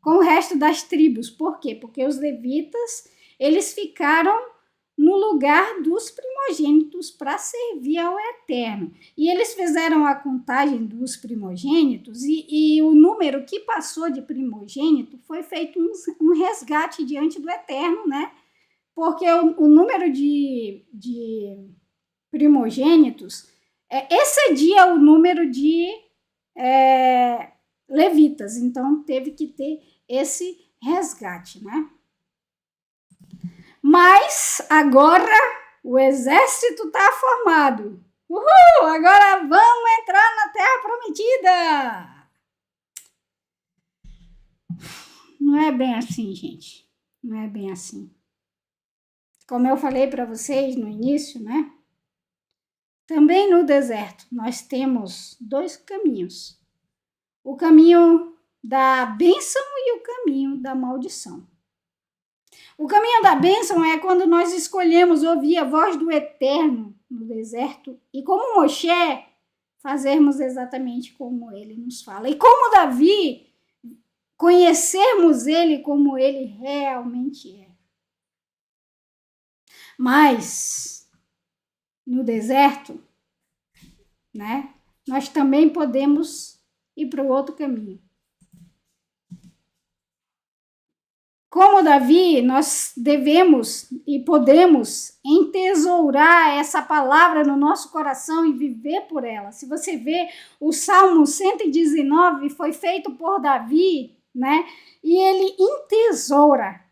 com o resto das tribos. Por quê? Porque os levitas, eles ficaram no lugar dos primogênitos para servir ao Eterno. E eles fizeram a contagem dos primogênitos e o número que passou de primogênito foi feito um resgate diante do Eterno, né? Porque o número de primogênitos excedia o número de levitas. Então, teve que ter esse resgate, né? Mas agora o exército está formado. Uhul! Agora vamos entrar na Terra Prometida! Não é bem assim, gente. Não é bem assim. Como eu falei para vocês no início, né? Também no deserto nós temos 2 caminhos. O caminho da bênção e o caminho da maldição. O caminho da bênção é quando nós escolhemos ouvir a voz do Eterno no deserto e, como Moshe, fazermos exatamente como ele nos fala. E como Davi, conhecermos ele como ele realmente é. Mas, no deserto, né, nós também podemos ir para o outro caminho. Como Davi, nós devemos e podemos entesourar essa palavra no nosso coração e viver por ela. Se você vê, o Salmo 119 foi feito por Davi, né? E ele entesoura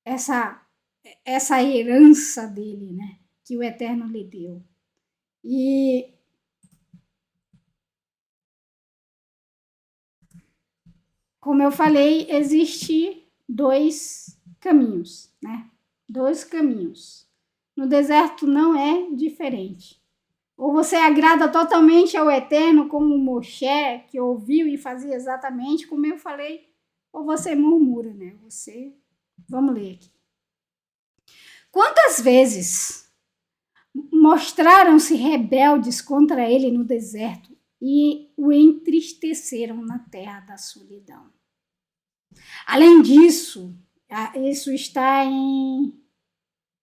essa herança dele, né? Que o Eterno lhe deu. E como eu falei, existe 2 caminhos, né? 2 caminhos. No deserto não é diferente. Ou você agrada totalmente ao Eterno, como Moshe, que ouviu e fazia exatamente como eu falei, ou você murmura, né? Vamos ler aqui. Quantas vezes mostraram-se rebeldes contra ele no deserto e o entristeceram na terra da solidão? Além disso, isso está em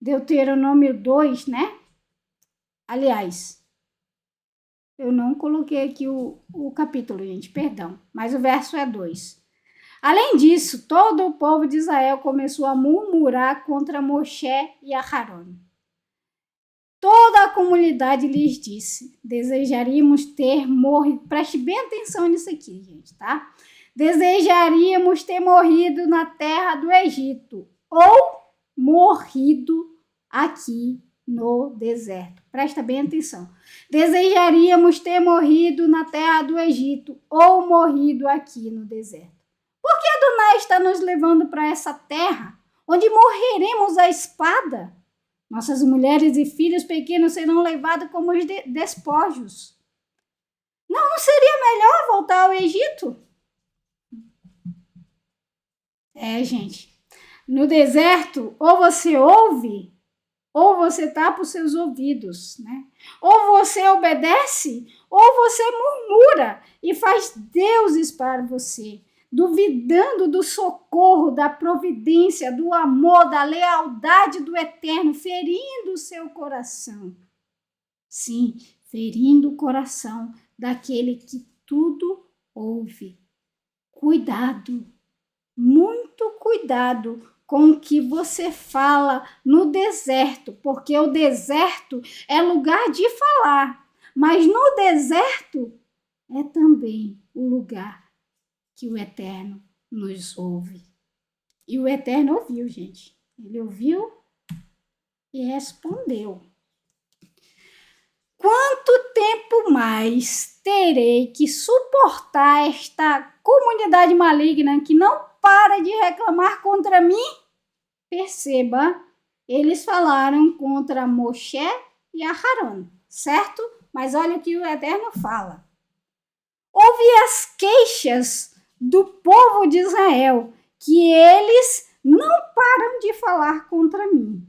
Deuteronômio 2, né? Aliás, eu não coloquei aqui o capítulo, gente, perdão, mas o verso é 2. Além disso, todo o povo de Israel começou a murmurar contra Moshe e Aharon. Toda a comunidade lhes disse: desejaríamos ter morrido. Preste bem atenção nisso aqui, gente, tá? Desejaríamos ter morrido na terra do Egito ou morrido aqui no deserto. Presta bem atenção. Desejaríamos ter morrido na terra do Egito ou morrido aqui no deserto. Por que Adonai está nos levando para essa terra onde morreremos à espada? Nossas mulheres e filhos pequenos serão levados como os despojos. Não seria melhor voltar ao Egito? Gente, no deserto, ou você ouve, ou você tapa os seus ouvidos, né? Ou você obedece, ou você murmura e faz deuses para você, duvidando do socorro, da providência, do amor, da lealdade do Eterno, ferindo o seu coração. Sim, ferindo o coração daquele que tudo ouve. Cuidado, muito cuidado com o que você fala no deserto, porque o deserto é lugar de falar, mas no deserto é também o lugar que o Eterno nos ouve. E o Eterno ouviu, gente. Ele ouviu e respondeu. Quanto tempo mais terei que suportar esta comunidade maligna que não para de reclamar contra mim? Perceba, eles falaram contra Moshe e Aharon, certo? Mas olha o que o Eterno fala. Ouvi as queixas do povo de Israel, que eles não param de falar contra mim.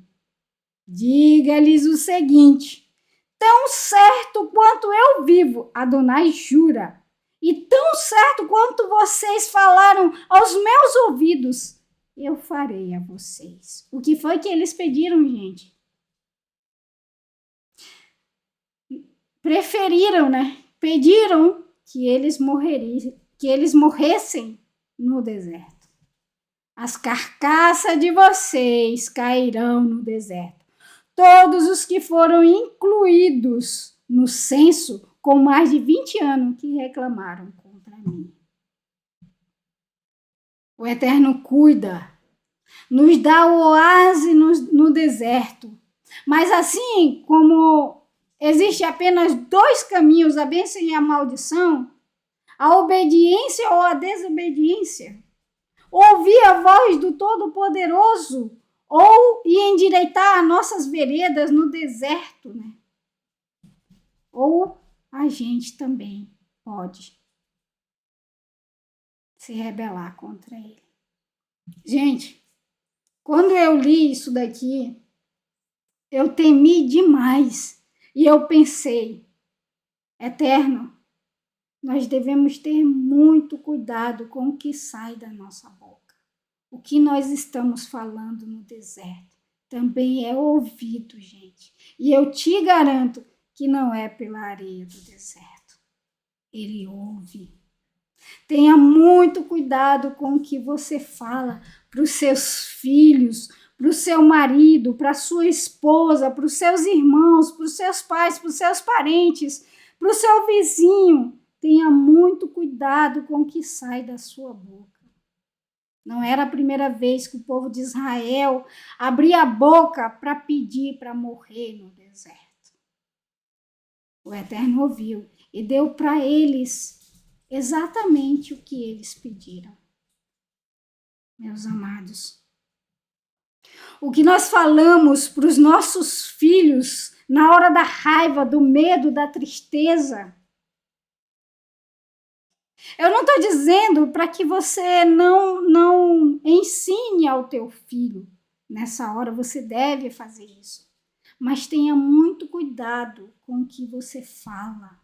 Diga-lhes o seguinte: tão certo quanto eu vivo, Adonai jura, e tão certo quanto vocês falaram aos meus ouvidos, eu farei a vocês. O que foi que eles pediram, gente? preferiram, né? Pediram que eles morressem no deserto. As carcaças de vocês cairão no deserto. Todos os que foram incluídos no censo com mais de 20 anos que reclamaram contra mim. O Eterno cuida, nos dá o oásis no deserto. Mas assim como existe apenas 2 caminhos, a bênção e a maldição, a obediência ou a desobediência, ouvir a voz do Todo-Poderoso ou endireitar as nossas veredas no deserto, né? Ou a gente também pode se rebelar contra ele. Gente, quando eu li isso daqui, eu temi demais e eu pensei, Eterno, nós devemos ter muito cuidado com o que sai da nossa boca. O que nós estamos falando no deserto também é ouvido, gente. E eu te garanto que não é pela areia do deserto. Ele ouve. Tenha muito cuidado com o que você fala para os seus filhos, para o seu marido, para a sua esposa, para os seus irmãos, para os seus pais, para os seus parentes, para o seu vizinho. Tenha muito cuidado com o que sai da sua boca. Não era a primeira vez que o povo de Israel abria a boca para pedir para morrer no deserto. O Eterno ouviu e deu para eles exatamente o que eles pediram. Meus amados, o que nós falamos para os nossos filhos na hora da raiva, do medo, da tristeza, eu não estou dizendo para que você não ensine ao teu filho. Nessa hora você deve fazer isso. Mas tenha muito cuidado com o que você fala.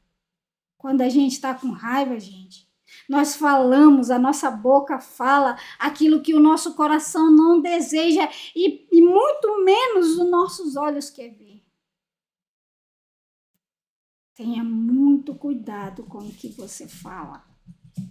Quando a gente está com raiva, gente, nós falamos, a nossa boca fala aquilo que o nosso coração não deseja e muito menos os nossos olhos querem ver. Tenha muito cuidado com o que você fala.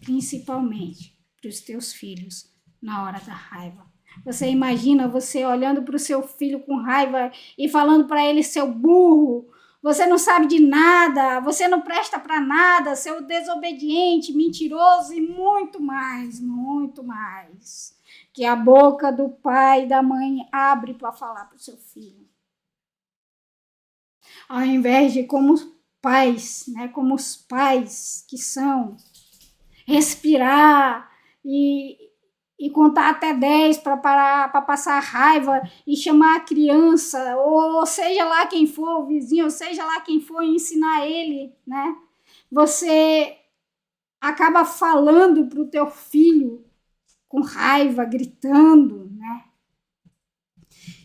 Principalmente para os teus filhos na hora da raiva. Você imagina você olhando para o seu filho com raiva e falando para ele, seu burro, você não sabe de nada, você não presta para nada, seu desobediente, mentiroso e muito mais que a boca do pai e da mãe abre para falar para o seu filho. Ao invés de como pais, né, como os pais que são, respirar e contar até 10 para passar raiva e chamar a criança, ou seja lá quem for, o vizinho, ou seja lá quem for, e ensinar ele, né? Você acaba falando para o teu filho com raiva, gritando, né?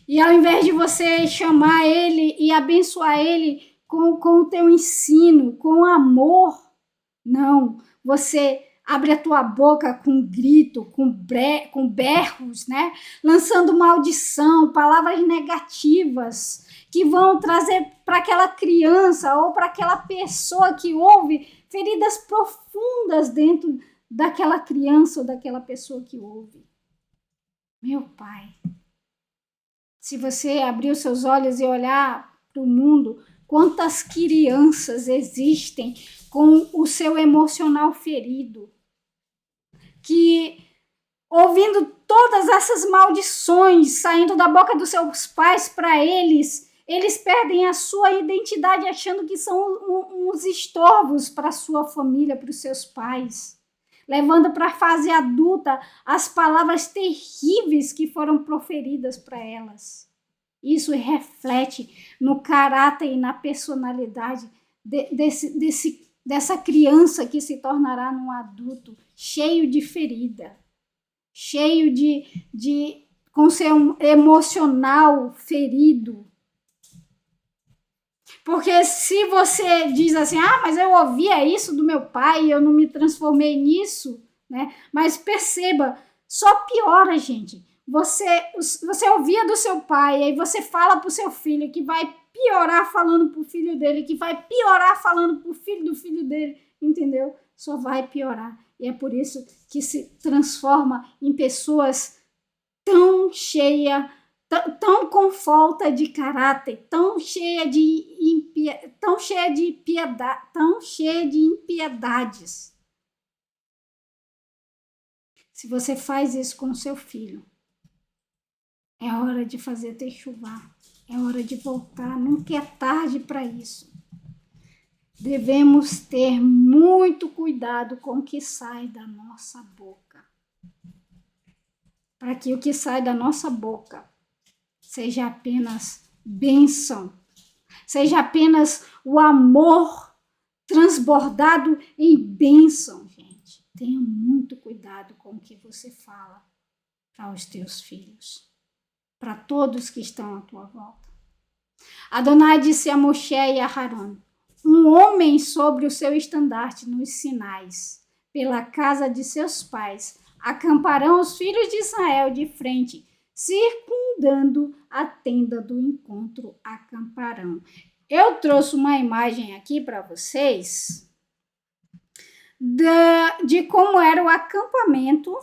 E ao invés de você chamar ele e abençoar ele com o teu ensino, com amor, não, você abre a tua boca com grito, com berros, né? Lançando maldição, palavras negativas que vão trazer para aquela criança ou para aquela pessoa que ouve feridas profundas dentro daquela criança ou daquela pessoa que ouve. Meu Pai, se você abrir os seus olhos e olhar para o mundo, quantas crianças existem com o seu emocional ferido, que ouvindo todas essas maldições saindo da boca dos seus pais para eles perdem a sua identidade achando que são uns estorvos para a sua família, para os seus pais, levando para a fase adulta as palavras terríveis que foram proferidas para elas. Isso reflete no caráter e na personalidade dessa criança que se tornará um adulto cheio de ferida, cheio com seu emocional ferido. Porque se você diz assim, mas eu ouvia isso do meu pai e eu não me transformei nisso, né? Mas perceba, só piora, gente. Você ouvia do seu pai, aí você fala para o seu filho que vai piorar falando pro filho dele, que vai piorar falando pro filho do filho dele, entendeu? Só vai piorar. E é por isso que se transforma em pessoas tão cheias, tão com falta de caráter, tão cheia de impiedades. Se você faz isso com seu filho, é hora de fazer techuvá, é hora de voltar, nunca é tarde para isso. Devemos ter muito cuidado com o que sai da nossa boca, para que o que sai da nossa boca seja apenas bênção, seja apenas o amor transbordado em bênção, gente. Tenha muito cuidado com o que você fala para os teus filhos, para todos que estão à tua volta. Adonai disse a Moshe e a Aharon: um homem sobre o seu estandarte nos sinais, pela casa de seus pais, acamparão os filhos de Israel de frente, circundando a tenda do encontro, acamparão. Eu trouxe uma imagem aqui para vocês de como era o acampamento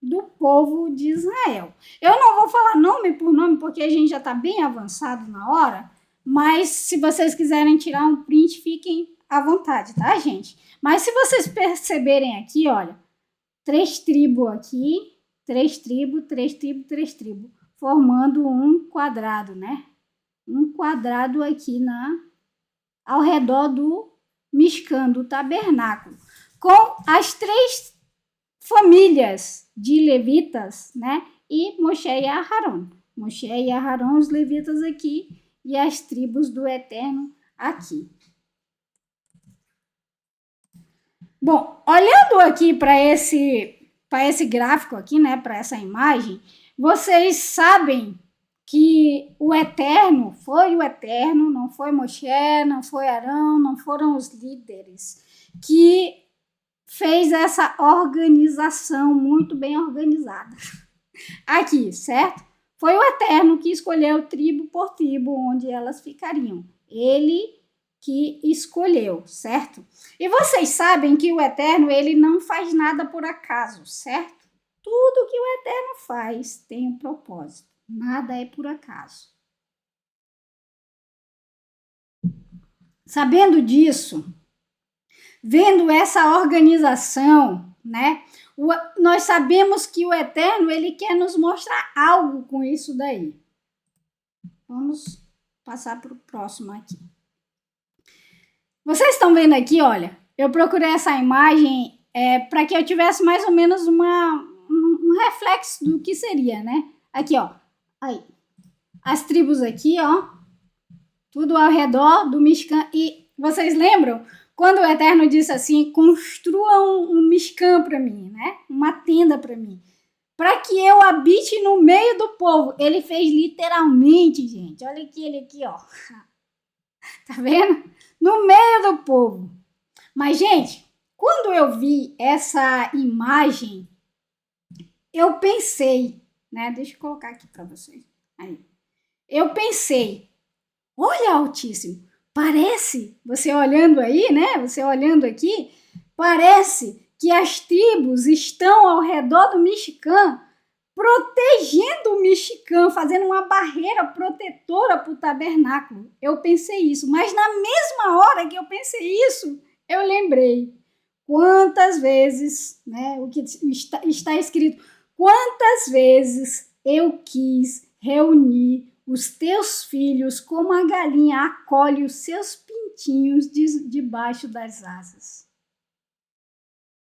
do povo de Israel. Eu não vou falar nome por nome, porque a gente já está bem avançado na hora, mas se vocês quiserem tirar um print, fiquem à vontade, tá, gente? Mas se vocês perceberem aqui, olha, 3 tribos aqui, 3 tribos, 3 tribos, 3 tribos, formando um quadrado, né? Um quadrado aqui ao redor do Mishkan, do tabernáculo, com as 3 famílias de levitas, né? E Moshe e Aharon. Moshe e Aharon, os levitas aqui, e as tribos do Eterno aqui. Bom, olhando aqui para esse gráfico aqui, né, para essa imagem, vocês sabem que o Eterno foi o Eterno, não foi Moshe, não foi Arão, não foram os líderes que fez essa organização muito bem organizada aqui, certo? Foi o Eterno que escolheu tribo por tribo onde elas ficariam. Ele que escolheu, certo? E vocês sabem que o Eterno, ele não faz nada por acaso, certo? Tudo que o Eterno faz tem um propósito. Nada é por acaso. Sabendo disso, vendo essa organização, né? Nós sabemos que o Eterno, ele quer nos mostrar algo com isso daí. Vamos passar para o próximo aqui. Vocês estão vendo aqui, olha, eu procurei essa imagem para que eu tivesse mais ou menos um reflexo do que seria, né? Aqui, ó, aí, as tribos aqui, ó, tudo ao redor do Mishkan. E vocês lembram quando o Eterno disse assim, construa um Mishkan para mim, né? Uma tenda para mim, para que eu habite no meio do povo. Ele fez literalmente, gente. Olha aqui, ele aqui, ó. Tá vendo? No meio do povo. Mas, gente, quando eu vi essa imagem, eu pensei, né? Deixa eu colocar aqui para vocês. Aí. Eu pensei, olha, Altíssimo, parece, você olhando aí, né? Você olhando aqui, parece que as tribos estão ao redor do Mishkan, protegendo o Mishkan, fazendo uma barreira protetora para o tabernáculo. Eu pensei isso, mas na mesma hora que eu pensei isso, eu lembrei quantas vezes, né, o que está escrito, quantas vezes eu quis reunir os teus filhos como a galinha acolhe os seus pintinhos debaixo das asas.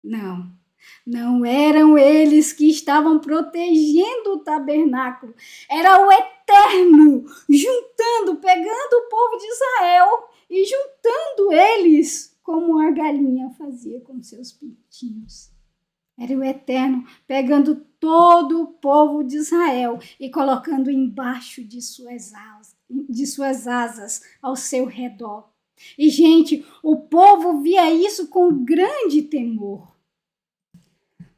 Não eram eles que estavam protegendo o tabernáculo. Era o Eterno juntando, pegando o povo de Israel e juntando eles como a galinha fazia com seus pintinhos. Era o Eterno pegando todo o povo de Israel e colocando embaixo de suas asas ao seu redor. E, gente, o povo via isso com grande temor.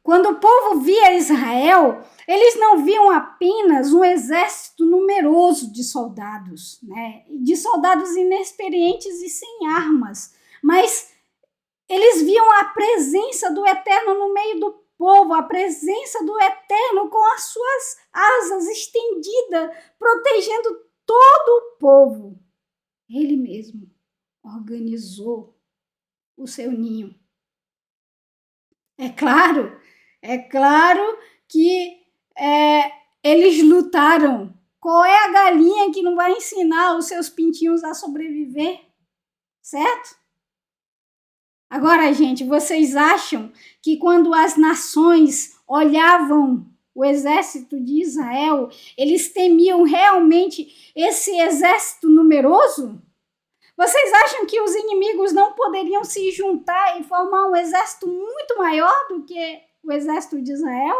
Quando o povo via Israel, eles não viam apenas um exército numeroso de soldados, né? De soldados inexperientes e sem armas, mas eles viam a presença do Eterno no meio do povo, a presença do Eterno com as suas asas estendidas, protegendo todo o povo. Ele mesmo organizou o seu ninho. É claro que eles lutaram. Qual é a galinha que não vai ensinar os seus pintinhos a sobreviver? Certo? Agora, gente, vocês acham que quando as nações olhavam o exército de Israel, eles temiam realmente esse exército numeroso? Vocês acham que os inimigos não poderiam se juntar e formar um exército muito maior do que o exército de Israel?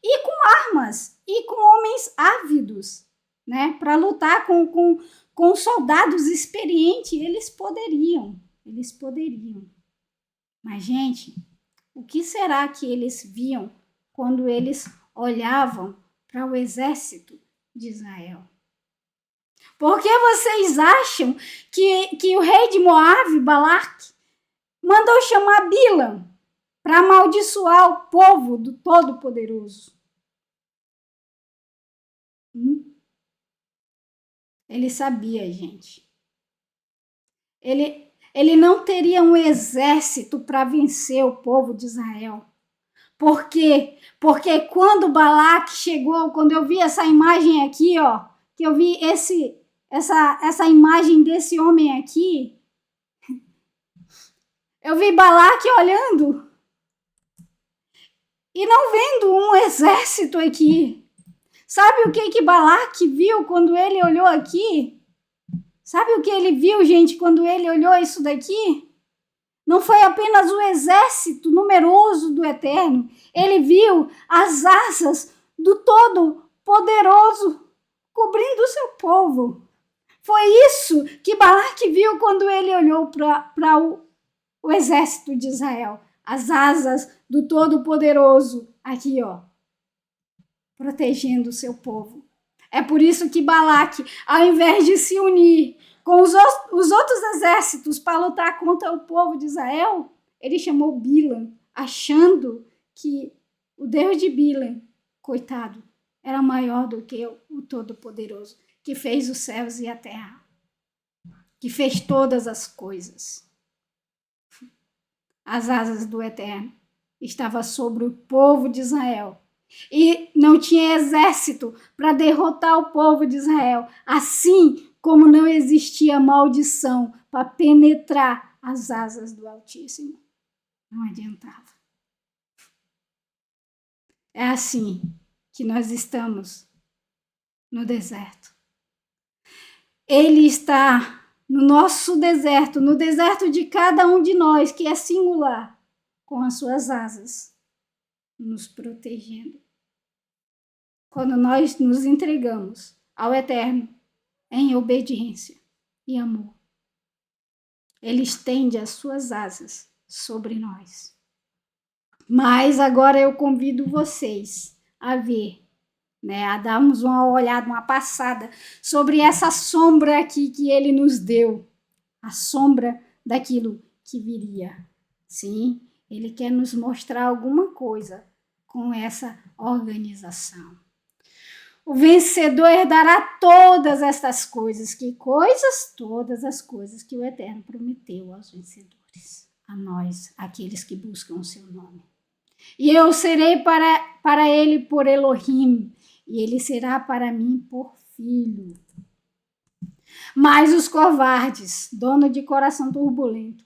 E com armas, e com homens ávidos, né? Para lutar com soldados experientes, eles poderiam. Mas, gente, o que será que eles viam quando eles olhavam para o exército de Israel? Por que vocês acham que o rei de Moabe, Balaque, mandou chamar Bilam para amaldiçoar o povo do Todo-Poderoso? Ele sabia, gente. Ele não teria um exército para vencer o povo de Israel. Por quê? Porque quando Balaque chegou, quando eu vi essa imagem aqui, ó, que eu vi essa imagem desse homem aqui, eu vi Balaque olhando e não vendo um exército aqui. Sabe o que Balaque viu quando ele olhou aqui? Sabe o que ele viu, gente, quando ele olhou isso daqui? Não foi apenas o exército numeroso do Eterno. Ele viu as asas do Todo-Poderoso cobrindo o seu povo. Foi isso que Balaque viu quando ele olhou para o exército de Israel. As asas do Todo-Poderoso aqui, ó, protegendo o seu povo. É por isso que Balaque, ao invés de se unir com os outros exércitos para lutar contra o povo de Israel, ele chamou Bilam, achando que o Deus de Bilam, coitado, era maior do que o Todo-Poderoso, que fez os céus e a terra, que fez todas as coisas. As asas do Eterno estavam sobre o povo de Israel. E não tinha exército para derrotar o povo de Israel, assim como não existia maldição para penetrar as asas do Altíssimo. Não adiantava. É assim que nós estamos no deserto. Ele está no nosso deserto, no deserto de cada um de nós, que é singular, com as suas asas, nos protegendo. Quando nós nos entregamos ao Eterno em obediência e amor, Ele estende as suas asas sobre nós. Mas agora eu convido vocês a ver, né, a darmos uma olhada, uma passada sobre essa sombra aqui que Ele nos deu, a sombra daquilo que viria. Sim, Ele quer nos mostrar alguma coisa com essa organização. O vencedor herdará todas estas coisas. Que coisas? Todas as coisas que o Eterno prometeu aos vencedores, a nós, aqueles que buscam o seu nome. E eu serei para ele por Elohim, e ele será para mim por filho. Mas os covardes, dono de coração turbulento,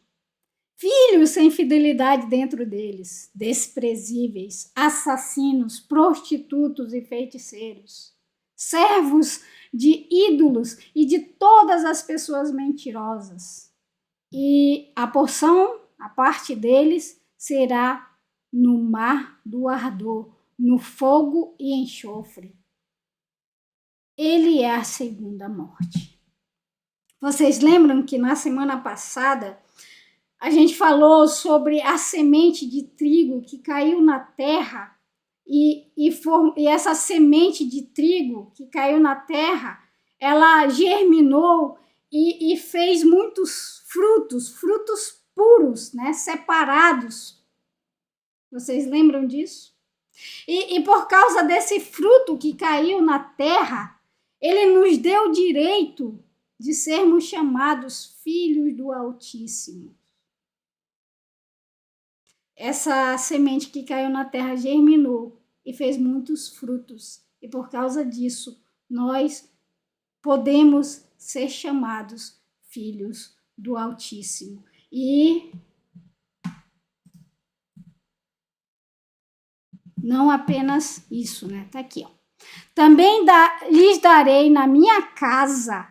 filhos sem fidelidade dentro deles, desprezíveis, assassinos, prostitutos e feiticeiros, servos de ídolos e de todas as pessoas mentirosas. E a porção, a parte deles, será no mar do ardor, no fogo e enxofre. Ele é a segunda morte. Vocês lembram que na semana passada A gente falou sobre a semente de trigo que caiu na terra e essa semente de trigo que caiu na terra, ela germinou e fez muitos frutos puros, né, separados. Vocês lembram disso? E por causa desse fruto que caiu na terra, ele nos deu o direito de sermos chamados filhos do Altíssimo. Essa semente que caiu na terra germinou e fez muitos frutos. E por causa disso, nós podemos ser chamados filhos do Altíssimo. E não apenas isso, né? Tá aqui, ó. Também lhes darei na minha casa,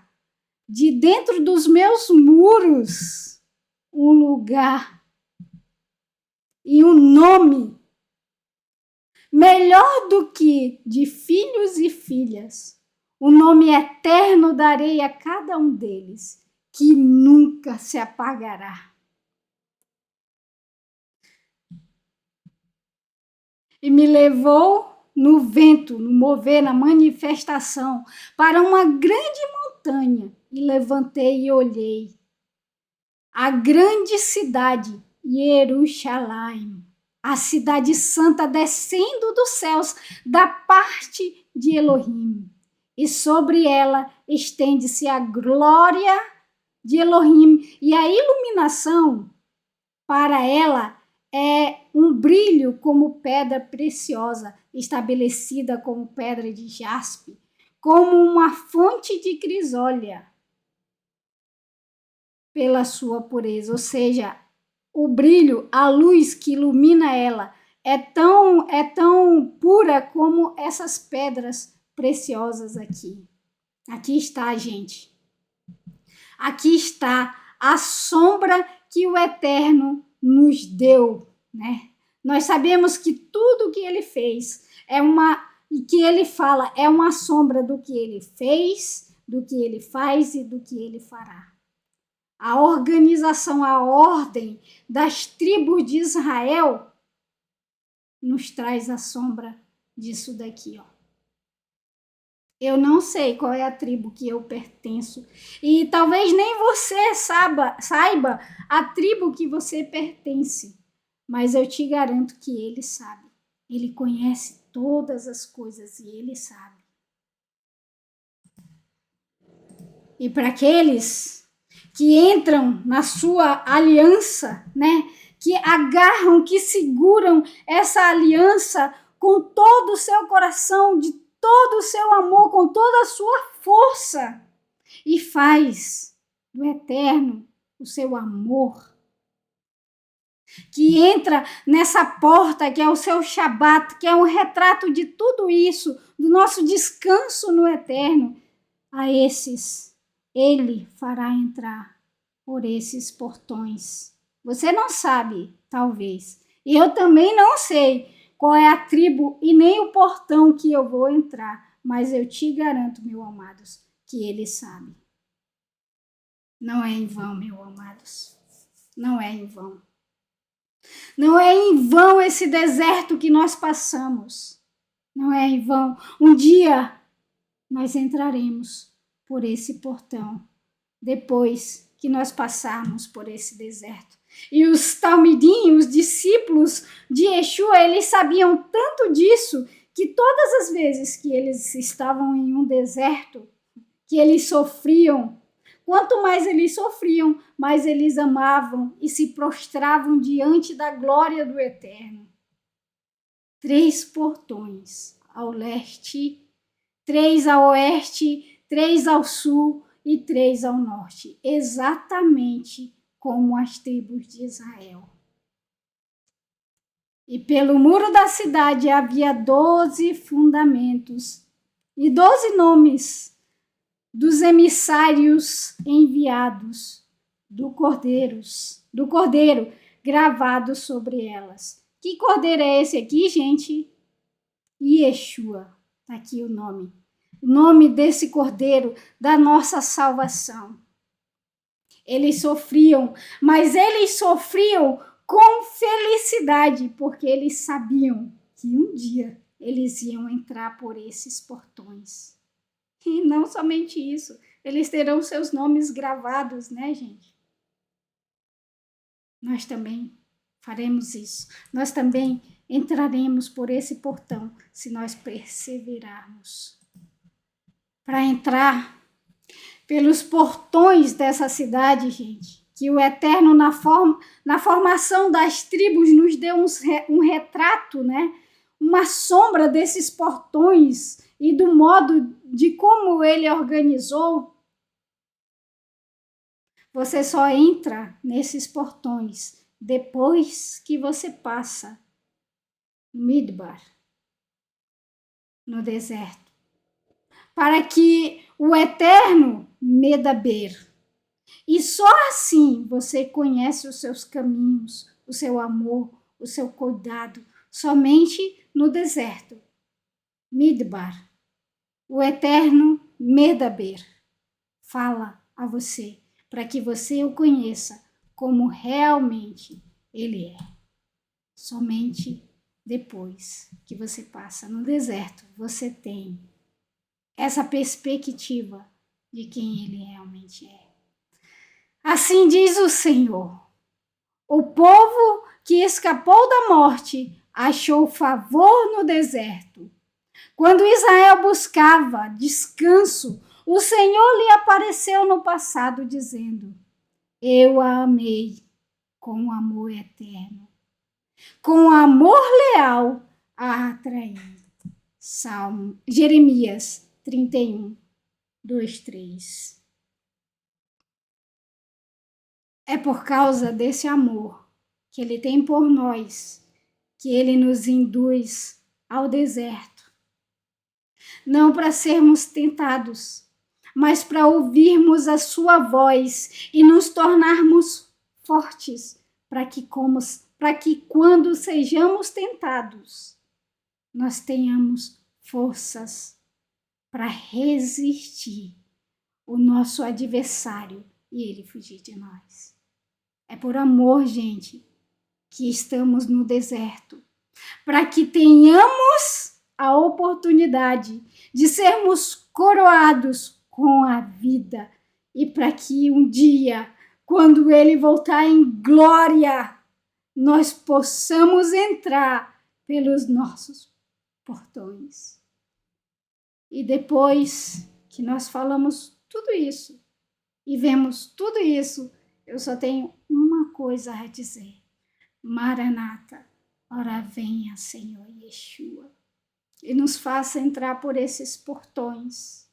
de dentro dos meus muros, um lugar e um nome melhor do que de filhos e filhas. O nome eterno darei a cada um deles, que nunca se apagará. E me levou no vento, no mover, na manifestação, para uma grande montanha, e levantei e olhei. A grande cidade, Jerusalém, a cidade santa descendo dos céus, da parte de Elohim. E sobre ela estende-se a glória de Elohim, e a iluminação para ela é um brilho como pedra preciosa, estabelecida como pedra de jaspe, como uma fonte de crisólia, pela sua pureza. Ou seja, o brilho, a luz que ilumina ela é tão pura como essas pedras preciosas aqui. Aqui está, gente. Aqui está a sombra que o Eterno nos deu, né? Nós sabemos que tudo que ele fez e que ele fala é uma sombra do que ele fez, do que ele faz e do que ele fará. A organização, a ordem das tribos de Israel nos traz a sombra disso daqui, ó. Eu não sei qual é a tribo que eu pertenço. E talvez nem você saiba a tribo que você pertence. Mas eu te garanto que ele sabe. Ele conhece todas as coisas e ele sabe. E para aqueles que entram na sua aliança, né? Que agarram, que seguram essa aliança com todo o seu coração, de todo o seu amor, com toda a sua força, e faz do Eterno o seu amor, que entra nessa porta que é o seu Shabat, que é um retrato de tudo isso, do nosso descanso no Eterno, a esses ele fará entrar por esses portões. Você não sabe, talvez, e eu também não sei qual é a tribo e nem o portão que eu vou entrar, mas eu te garanto, meus amados, que ele sabe. Não é em vão, meus amados. Não é em vão. Não é em vão esse deserto que nós passamos. Não é em vão. Um dia nós entraremos por esse portão, depois que nós passarmos por esse deserto. E os talmidim, os discípulos de Yeshua, eles sabiam tanto disso que todas as vezes que eles estavam em um deserto, que eles sofriam, quanto mais eles sofriam, mais eles amavam e se prostravam diante da glória do Eterno. 3 portões ao leste, 3 ao oeste, 3 ao sul e 3 ao norte, exatamente como as tribos de Israel. E pelo muro da cidade havia 12 fundamentos e 12 nomes dos emissários enviados do Cordeiro gravados sobre elas. Que cordeiro é esse aqui, gente? Yeshua. Tá aqui o nome desse cordeiro da nossa salvação. Eles sofriam, mas eles sofriam com felicidade, porque eles sabiam que um dia eles iam entrar por esses portões. E não somente isso, eles terão seus nomes gravados, né, gente? Nós também faremos isso. Nós também entraremos por esse portão se nós perseverarmos. Para entrar pelos portões dessa cidade, gente, que o Eterno, na formação das tribos, nos deu um retrato, né? Uma sombra desses portões e do modo de como ele organizou. Você só entra nesses portões depois que você passa Midbar, no deserto, para que o Eterno Medaber. E só assim você conhece os seus caminhos, o seu amor, o seu cuidado, somente no deserto. Midbar, o Eterno Medaber, fala a você, para que você o conheça como realmente ele é. Somente depois que você passa no deserto, você tem essa perspectiva de quem ele realmente é. Assim diz o Senhor: o povo que escapou da morte achou favor no deserto. Quando Israel buscava descanso, o Senhor lhe apareceu no passado, dizendo: eu a amei com amor eterno, com amor leal a atraí. Jeremias 31, 2, 3. É por causa desse amor que ele tem por nós que ele nos induz ao deserto. Não para sermos tentados, mas para ouvirmos a sua voz e nos tornarmos fortes, para que quando sejamos tentados, nós tenhamos forças para resistir o nosso adversário e ele fugir de nós. É por amor, gente, que estamos no deserto, para que tenhamos a oportunidade de sermos coroados com a vida e para que um dia, quando ele voltar em glória, nós possamos entrar pelos nossos portões. E depois que nós falamos tudo isso e vemos tudo isso, eu só tenho uma coisa a dizer: Maranata, ora venha, Senhor Yeshua, e nos faça entrar por esses portões.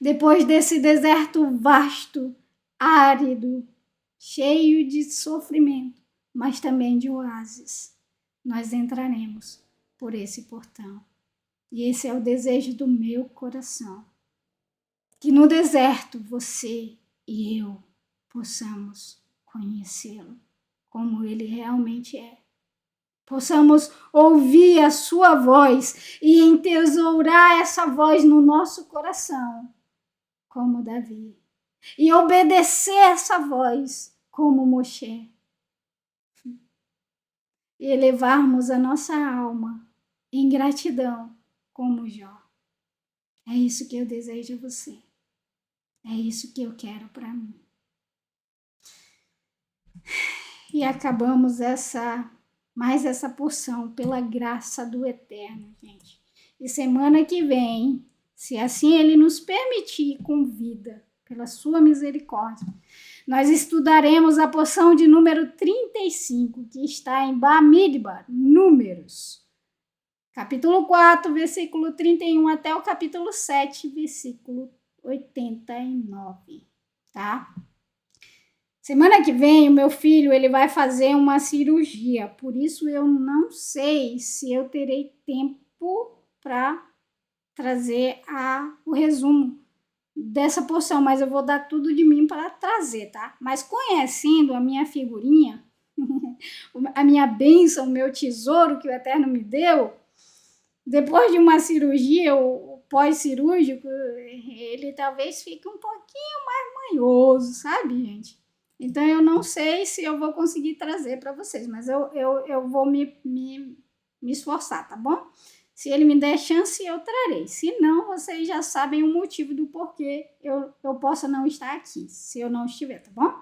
Depois desse deserto vasto, árido, cheio de sofrimento, mas também de oásis, nós entraremos por esse portão. E esse é o desejo do meu coração. Que no deserto você e eu possamos conhecê-lo como ele realmente é. Possamos ouvir a sua voz e entesourar essa voz no nosso coração, como Davi. E obedecer essa voz, como Moshe. E elevarmos a nossa alma em gratidão, como Jó. É isso que eu desejo a você. É isso que eu quero para mim. E acabamos mais essa porção pela graça do Eterno, gente. E semana que vem, se assim ele nos permitir com vida, pela sua misericórdia, nós estudaremos a porção de número 35, que está em Bamidbar, Números. Capítulo 4, versículo 31 até o capítulo 7, versículo 89, tá? Semana que vem, o meu filho ele vai fazer uma cirurgia, por isso eu não sei se eu terei tempo para trazer o resumo dessa porção, mas eu vou dar tudo de mim para trazer, tá? Mas conhecendo a minha figurinha, a minha bênção, o meu tesouro que o Eterno me deu, depois de uma cirurgia, o pós-cirúrgico, ele talvez fique um pouquinho mais manhoso, sabe, gente? Então, eu não sei se eu vou conseguir trazer para vocês, mas eu vou me esforçar, tá bom? Se ele me der chance, eu trarei. Se não, vocês já sabem o motivo do porquê eu possa não estar aqui, se eu não estiver, tá bom?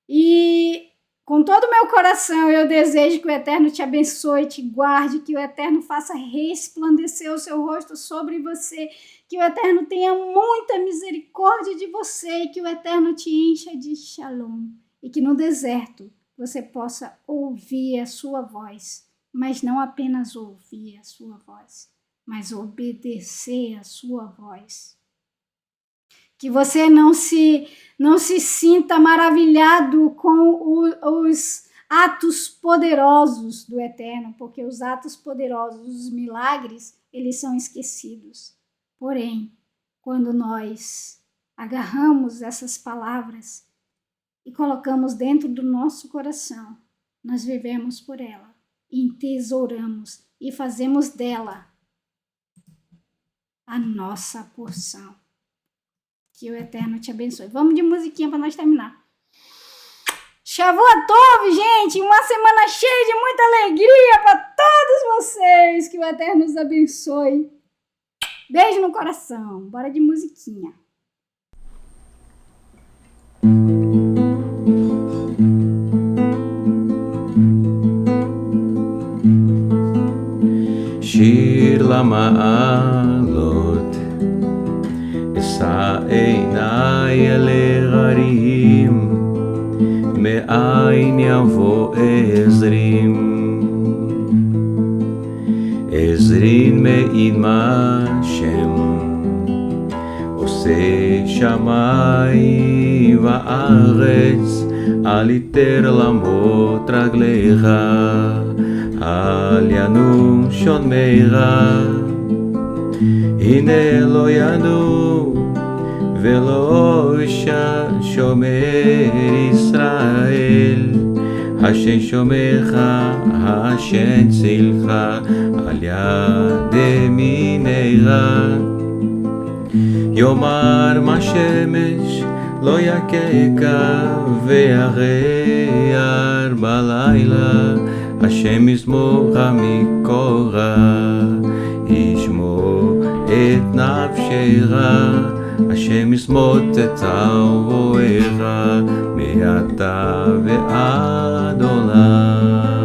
E com todo o meu coração, eu desejo que o Eterno te abençoe, te guarde, que o Eterno faça resplandecer o seu rosto sobre você, que o Eterno tenha muita misericórdia de você e que o Eterno te encha de shalom. E que no deserto você possa ouvir a sua voz, mas não apenas ouvir a sua voz, mas obedecer a sua voz. Que você não se sinta maravilhado com os atos poderosos do Eterno, porque os atos poderosos, os milagres, eles são esquecidos. Porém, quando nós agarramos essas palavras e colocamos dentro do nosso coração, nós vivemos por ela, entesouramos e fazemos dela a nossa porção. Que o Eterno te abençoe. Vamos de musiquinha para nós terminar. Shavua Tov, gente! Uma semana cheia de muita alegria para todos vocês. Que o Eterno os abençoe. Beijo no coração. Bora de musiquinha. Shir Lama'alot אשא עיניי אל ההרים, מאין יבוא עזרים? עזרין מעימה שם, עושה שמי וארץ, אל יתר למות רגליך, אל ינום שונמיך. הנה לא ינום ולא שומר ישראל, השם שומרך, השם צילך, על יד ימינך. יאמר מה שמש לא יככה, וירר בלילה, השם ישמוך מקורא, ישמור את נפשך, השם ישמוט את אוהביך, מעתה ועד עולם.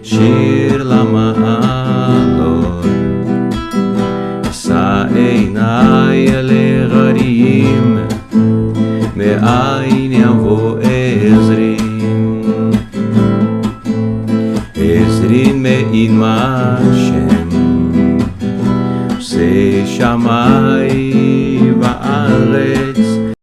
שיר למעלות, אשא עיניי אל ההרים, מאין יבוא עזרים? עזרין מעימה שם, עושה שמי